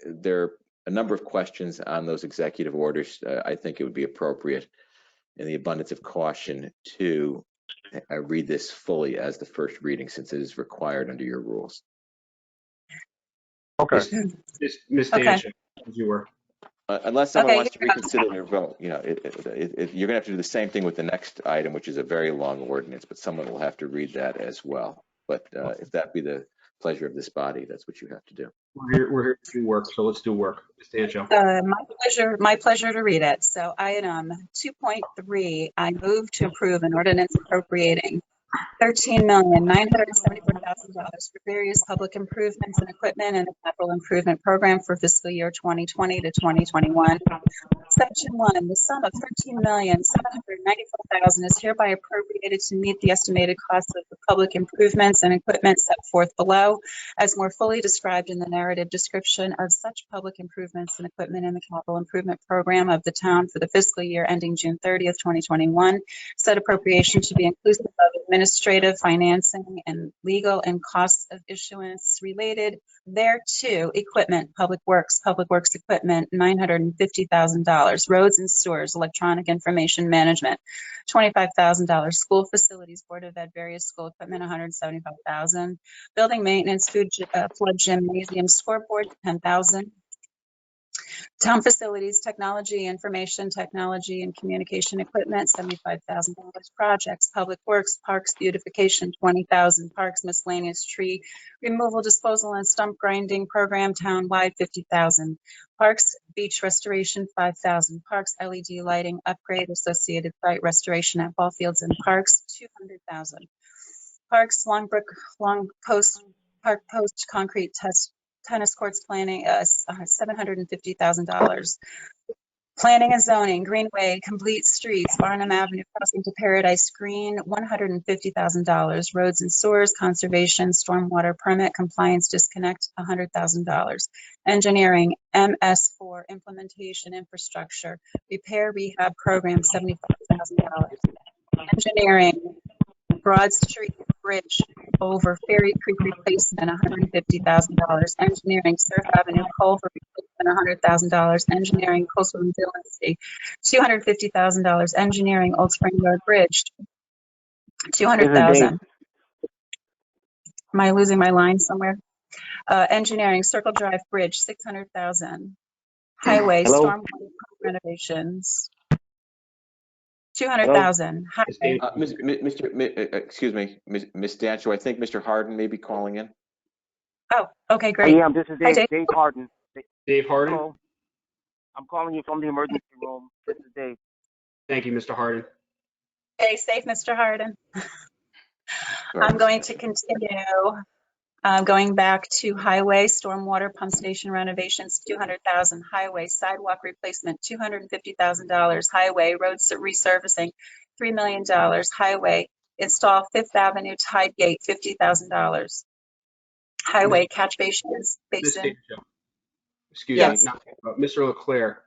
There are a number of questions on those executive orders. I think it would be appropriate, in the abundance of caution, to read this fully as the first reading, since it is required under your rules. Okay. Ms. Dancho, as you were. Unless someone wants to reconsider their vote, you're going to have to do the same thing with the next item, which is a very long ordinance, but someone will have to read that as well. But if that be the pleasure of this body, that's what you have to do. We're here to do work, so let's do work. Ms. Dancho. My pleasure to read it. So item 2.3, I move to approve an ordinance appropriating $13,974,000 for various public improvements and equipment in the capital improvement program for fiscal year 2020 to 2021. Section 1, the sum of $13,794,000 is hereby appropriated to meet the estimated costs of the public improvements and equipment set forth below, as more fully described in the narrative description of such public improvements and equipment in the capital improvement program of the town for the fiscal year ending June 30th, 2021. Said appropriation to be inclusive of administrative, financing, and legal and costs of issuance related thereto, equipment, public works equipment, $950,000. Roads and sewers, electronic information management, $25,000. School facilities, Board of Ed, various school equipment, $175,000. Building maintenance, flood gymnasium, scoreboard, $10,000. Town facilities, technology, information technology, and communication equipment, $75,000. Projects, public works, parks beautification, $20,000. Parks miscellaneous tree removal, disposal, and stump grinding program, townwide, $50,000. Parks beach restoration, $5,000. Parks LED lighting upgrade, associated site restoration at ball fields and parks, $200,000. Parks Park Post concrete tennis courts planning, $750,000. Planning and zoning, Greenway, complete streets, Barnum Avenue crossing to Paradise Green, $150,000. Roads and sewers, conservation, stormwater permit, compliance disconnect, $100,000. Engineering, MS4, implementation infrastructure, repair rehab program, $75,000. Engineering, Broad Street Bridge over Ferry Creek replacement, $150,000. Engineering, Surf Avenue Culvert replacement, $100,000. Engineering, Coastal Resiliency, $250,000. Engineering, Old Spring Road Bridge, $200,000. Am I losing my line somewhere? Engineering, Circle Drive Bridge, $600,000. Highway, stormwater renovations, $200,000. Excuse me, Ms. Dancho, I think Mr. Harden may be calling in. Oh, okay, great. Yeah, this is Dave Harden. Dave Harden? Hello. I'm calling you from the emergency room. This is Dave. Thank you, Mr. Harden. Stay safe, Mr. Harden. I'm going to continue. Going back to highway, stormwater pump station renovations, $200,000. Highway sidewalk replacement, $250,000. Highway road resurfacing, $3 million. Highway install Fifth Avenue tide gate, $50,000. Highway catch basins, Ms. basin. Tancho, excuse Yes. me, Mr. Leclerc,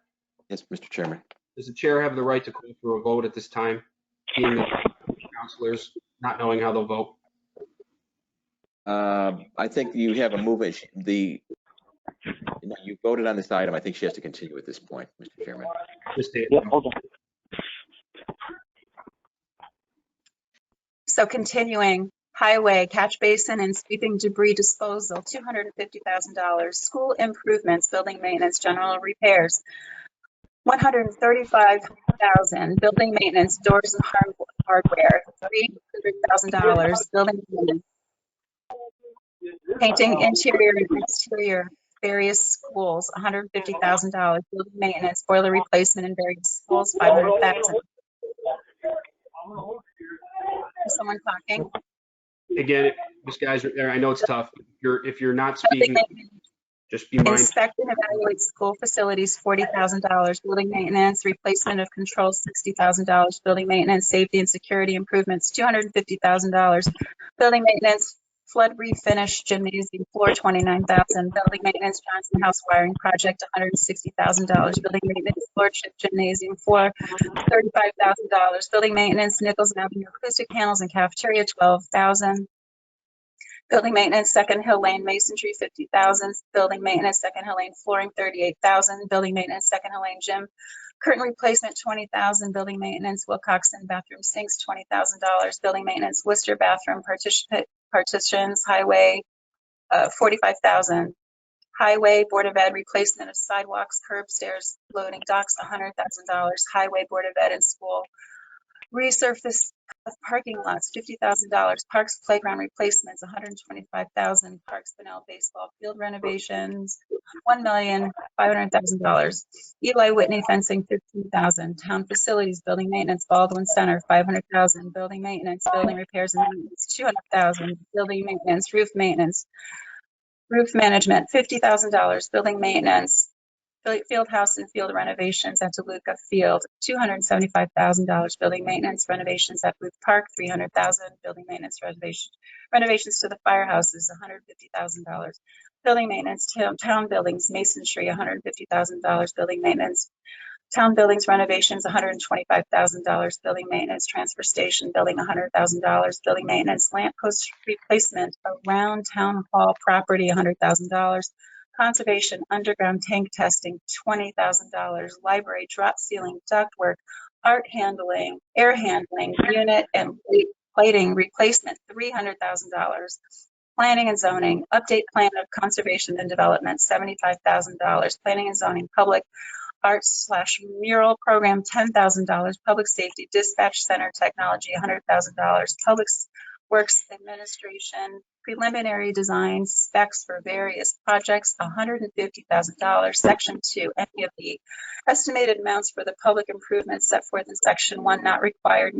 Yes, Mr. Chairman. does the chair have the right to call for a vote at this time, being the counselors not knowing how they'll vote? I think you have a movement. You voted on this item. I think she has to continue at this point, Mr. Chairman. Ms. Tancho. Yeah, hold on. So continuing, highway catch basin and sweeping debris disposal, $250,000. School improvements, building maintenance, general repairs, $135,000. Building maintenance, doors and hardware, $300,000. Building maintenance, painting interior and exterior, various schools, $150,000. Building maintenance, boiler replacement in various schools, $500,000. Is someone talking? Again, Ms. Geiser, I know it's tough. If you're not speaking, just be mindful. Inspect and evaluate school facilities, $40,000. Building maintenance, replacement of controls, $60,000. Building maintenance, safety and security improvements, $250,000. Building maintenance, flood refinish gymnasium floor, $29,000. Building maintenance, Johnson House wiring project, $160,000. Building maintenance, floor chip gymnasium floor, $35,000. Building maintenance, Nichols Avenue acoustic panels and cafeteria, $12,000. Building maintenance, Second Hill Lane masonry, $50,000. Building maintenance, Second Hill Lane flooring, $38,000. Building maintenance, Second Hill Lane gym curtain replacement, $20,000. Building maintenance, Wilcoxon bathroom sinks, $20,000. Building maintenance, Worcester bathroom partitions, highway, $45,000. Highway Board of Ed replacement of sidewalks, curb stairs, loading docks, $100,000. Highway Board of Ed and school resurface of parking lots, $50,000. Parks playground replacements, $125,000. Parks Bunnell baseball field renovations, $1,500,000. Eli Whitney fencing, $15,000. Town facilities, building maintenance, Baldwin Center, $500,000. Building maintenance, building repairs and maintenance, $200,000. Building maintenance, roof management, $50,000. Building maintenance, field house and field renovations at DeLuca Field, $275,000. Building maintenance renovations at Booth Park, $300,000. Building maintenance renovations to the firehouses, $150,000. Building maintenance, town buildings, masonry, $150,000. Building maintenance, town buildings renovations, $125,000. Building maintenance, transfer station building, $100,000. Building maintenance, lamp post replacement around town hall property, $100,000. Conservation underground tank testing, $20,000. Library drop ceiling ductwork, air handling unit and plating replacement, $300,000. Planning and zoning, update plan of conservation and development, $75,000. Planning and zoning, public arts/mural program, $10,000. Public safety dispatch center technology, $100,000. Public works administration preliminary design specs for various projects, $150,000. Section 2, any of the estimated amounts for the public improvements set forth in Section 1 not required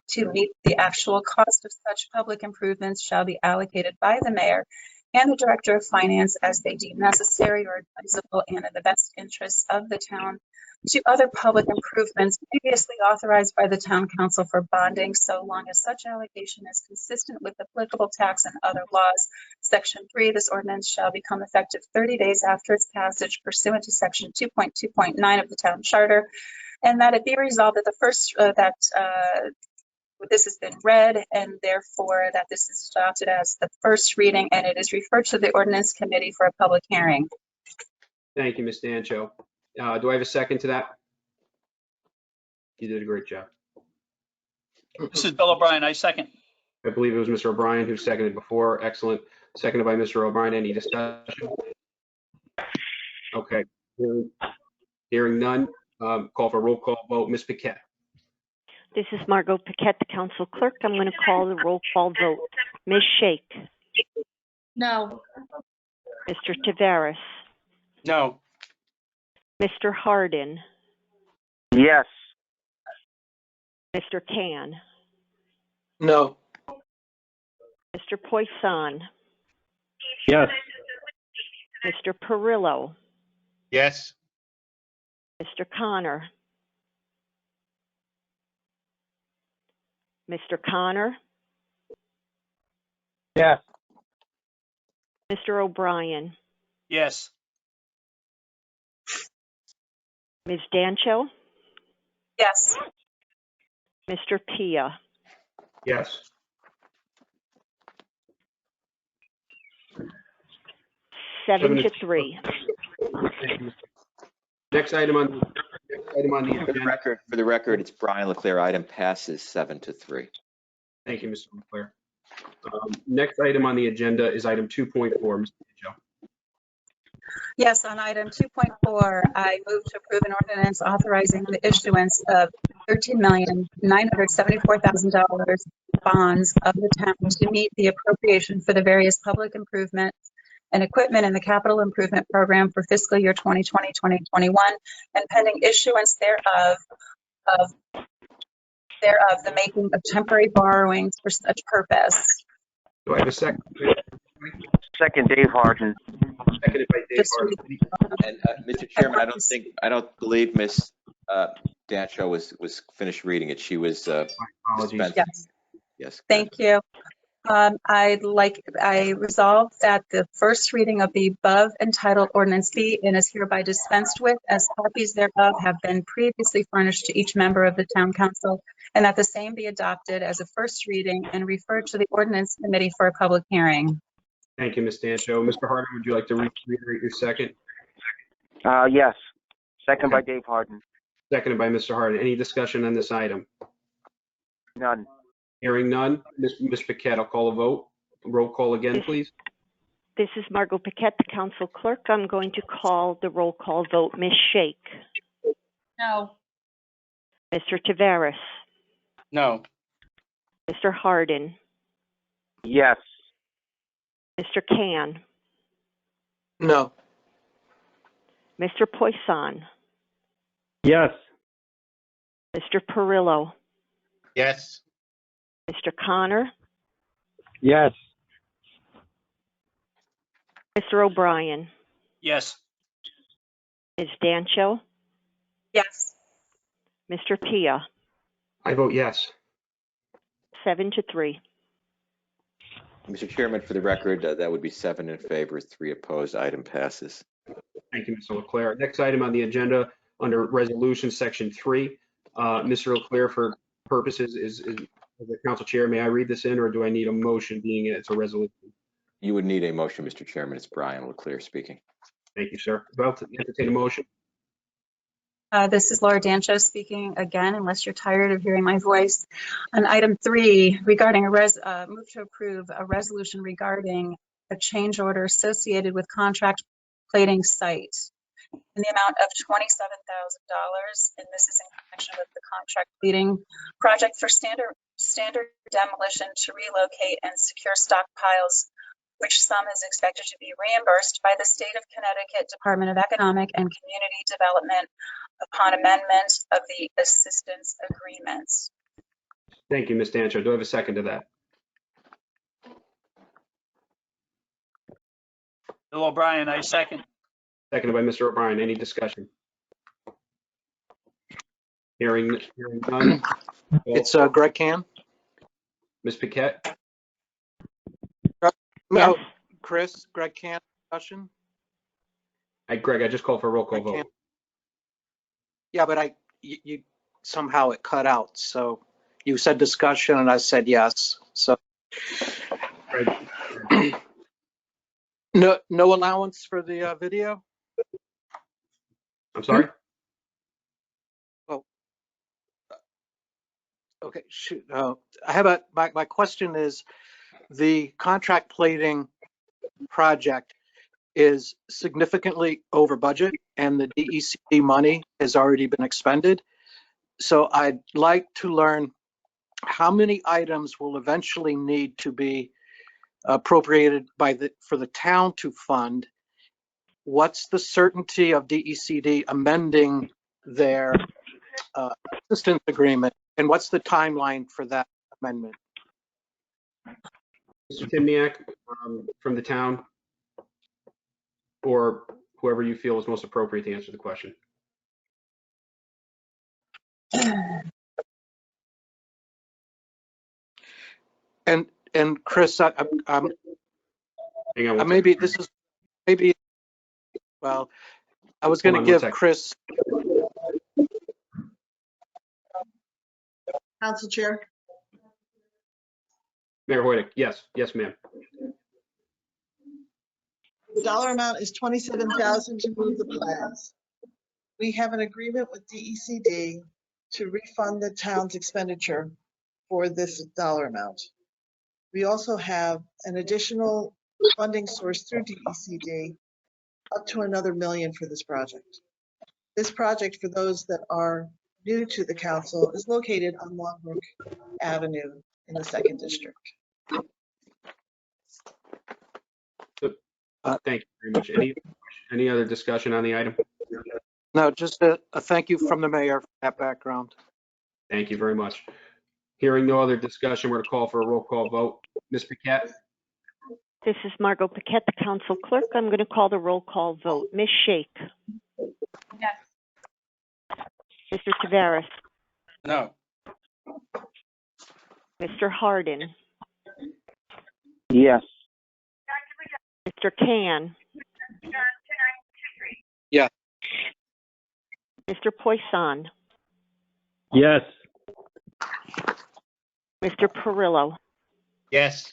to meet the actual cost of such public improvements shall be allocated by the mayor and the director of finance as they deem necessary or advisable and in the best interests of the town to other public improvements previously authorized by the town council for bonding, so long as such allocation is consistent with applicable tax and other laws. Section 3, this ordinance shall become effective 30 days after its passage pursuant to Section 2.2.9 of the town charter, and that it be resolved that this has been read and therefore that this is adopted as the first reading and it is referred to the ordinance committee for a public hearing. Thank you, Ms. Dancho. Do I have a second to that? You did a great job. This is Bill O'Brien. I second. I believe it was Mr. O'Brien who seconded before. Excellent. Seconded by Mr. O'Brien. Any discussion? Okay. Hearing none, call for a roll call vote. Ms. Paquette. This is Margot Paquette, the council clerk. I'm going to call the roll call vote. Ms. Shake. No. Mr. Taveras. No. Mr. Hardin. Yes. Mr. Can. No. Mr. Poisson. Yes. Mr. Perillo, Yes. Mr. Connor, Mr. Connor, Yes. Mr. O'Brien, Yes. Ms. Dancho, Yes. Mr. Pia. Yes. Seven to three. Next item on the agenda. For the record, it's Brian Leclerc. Item passes 7-3. Thank you, Mr. Leclerc. Next item on the agenda is item 2.4. Mr. Joe. Yes, on item 2.4, I move to approve an ordinance authorizing the issuance of $13,974,000 bonds of the town to meet the appropriation for the various public improvement and equipment in the capital improvement program for fiscal year 2020-2021, and pending issuance thereof, the making of temporary borrowings for such purpose. Do I have a second? Second, Dave Harden. Seconded by Dave Harden. And Mr. Chairman, I don't believe Ms. Dancho was finished reading it. She was dispensed. Yes. Yes. Thank you. I resolve that the first reading of the above entitled ordinance be and is hereby dispensed with, as copies thereof have been previously furnished to each member of the town council, and that the same be adopted as a first reading and referred to the ordinance committee for a public hearing. Thank you, Ms. Dancho. Mr. Harden, would you like to reiterate your second? Yes. Second by Dave Harden. Seconded by Mr. Harden. Any discussion on this item? None. Hearing none. Ms. Paquette, I'll call a vote. Roll call again, please. This is Margot Paquette, the council clerk. I'm going to call the roll call vote. Ms. Shake. No. Mr. Taveras. No. Mr. Harden. Yes. Mr. Can. No. Mr. Poisson. Yes. Mr. Perillo. Yes. Mr. Connor. Yes. Mr. O'Brien. Yes. Ms. Dancho. Yes. Mr. Pia. I vote yes. 7 to 3. Mr. Chairman, for the record, that would be 7 in favor, 3 opposed. Item passes. Thank you, Mr. Leclerc. Next item on the agenda under resolution section 3. Mr. Leclerc, for purposes as the council chair, may I read this in, or do I need a motion being it's a resolution? You would need a motion, Mr. Chairman. It's Brian Leclerc speaking. Thank you, sir. About to entertain a motion. This is Laura Dancho speaking again, unless you're tired of hearing my voice. On item 3, regarding move to approve a resolution regarding a change order associated with contract plating site in the amount of $27,000, and this is in connection with the contract plating project for standard demolition to relocate and secure stockpiles, which sum is expected to be reimbursed by the State of Connecticut Department of Economic and Community Development upon amendment of the assistance agreements. Thank you, Ms. Dancho. Do I have a second to that? Bill O'Brien, I second. Seconded by Mr. O'Brien. Any discussion? Hearing none. It's Greg Can. Ms. Paquette? No, Chris, Greg Can, discussion? Greg, I just called for a roll call Greg vote. Can. Yeah, but you somehow it cut out. So you said discussion and I said yes. So no allowance for the video? I'm sorry? Oh, okay, shoot. I have my question is, the contract plating project is significantly over budget and the DECD money has already been expended. So I'd like to learn how many items will eventually need to be appropriated for the town to fund. What's the certainty of DECD amending their assistance agreement, and what's the timeline for that amendment? Mr. Timniak from the town. or whoever you feel is most appropriate to answer the question. And Chris, Hang on one maybe second. this is, maybe, well, I was Hold going on to one give second. Chris, Council Chair, Mayor Hoyt, yes, ma'am. the dollar amount is $27,000 to move the plans. We have an agreement with DECD to refund the town's expenditure for this dollar amount. We also have an additional funding source through DECD up to another $1 million for this project. This project, for those that are new to the council, is located on Longbrook Avenue in the 2nd District. Thank you very much. Any other discussion on the item? no, just a thank you from the mayor for that background. Thank you very much. Hearing no other discussion, we're to call for a roll call vote. Ms. Paquette? This is Margot Paquette, the council clerk. I'm going to call the roll call vote. Ms. Shake? Yes. Mr. Taveras? No. Mr. Hardin? Yes. Mr. Can? Yeah. Mr. Poisson? Yes. Mr. Perillo? Yes.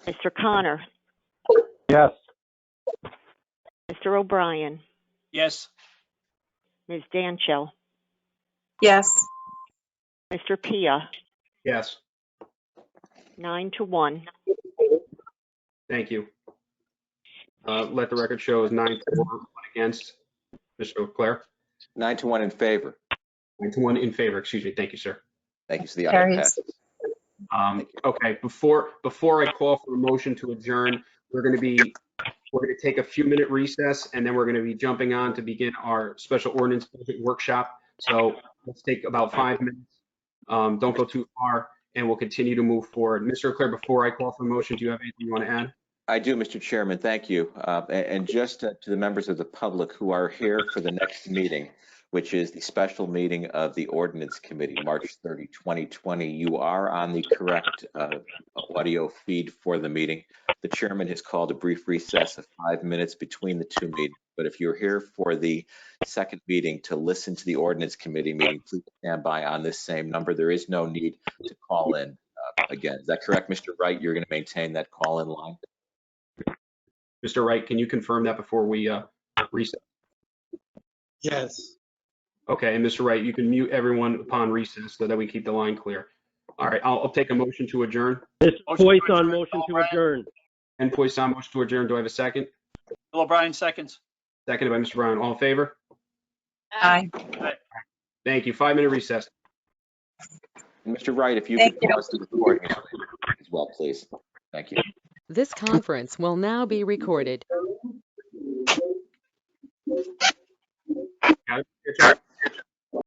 Mr. Connor? Yes. Mr. O'Brien? Yes. Ms. Dancho? Yes. Mr. Pia? Yes. 9-1. Thank you. Let the record show is 9-4, 1 against. Mr. Leclerc? 9-1 in favor. 9-1 in favor, excuse me. Thank you, sir. Thank you. So the item Carries. passes. Okay, before I call for a motion to adjourn, we're going to take a few minute recess, and then we're going to be jumping on to begin our special ordinance budget workshop. So let's take about 5 minutes. Don't go too far, and we'll continue to move forward. Mr. Leclerc, before I call for a motion, do you have anything you want to add? I do, Mr. Chairman. Thank you. And just to the members of the public who are here for the next meeting, which is the special meeting of the Ordinance Committee, March 30, 2020, you are on the correct audio feed for the meeting. The chairman has called a brief recess of 5 minutes between the two meetings. But if you're here for the second meeting to listen to the Ordinance Committee meeting, please stand by on this same number. There is no need to call in again. Is that correct, Mr. Wright? You're going to maintain that call-in line? Mr. Wright, can you confirm that before we reset? Yes. Okay, and Mr. Wright, you can mute everyone upon recess so that we keep the line clear. All right, I'll take a motion to adjourn. Mr. Motion to Poisson, adjourn, motion to O'Brien. adjourn. And Poisson, motion to adjourn. Do I have a second? Bill O'Brien, seconds. Seconded by Mr. Brown. All in favor? Aye. Thank you. 5-minute recess. And Mr. Wright, if you Thank could you. pause the recording as well, please. Thank you. This conference will now be recorded.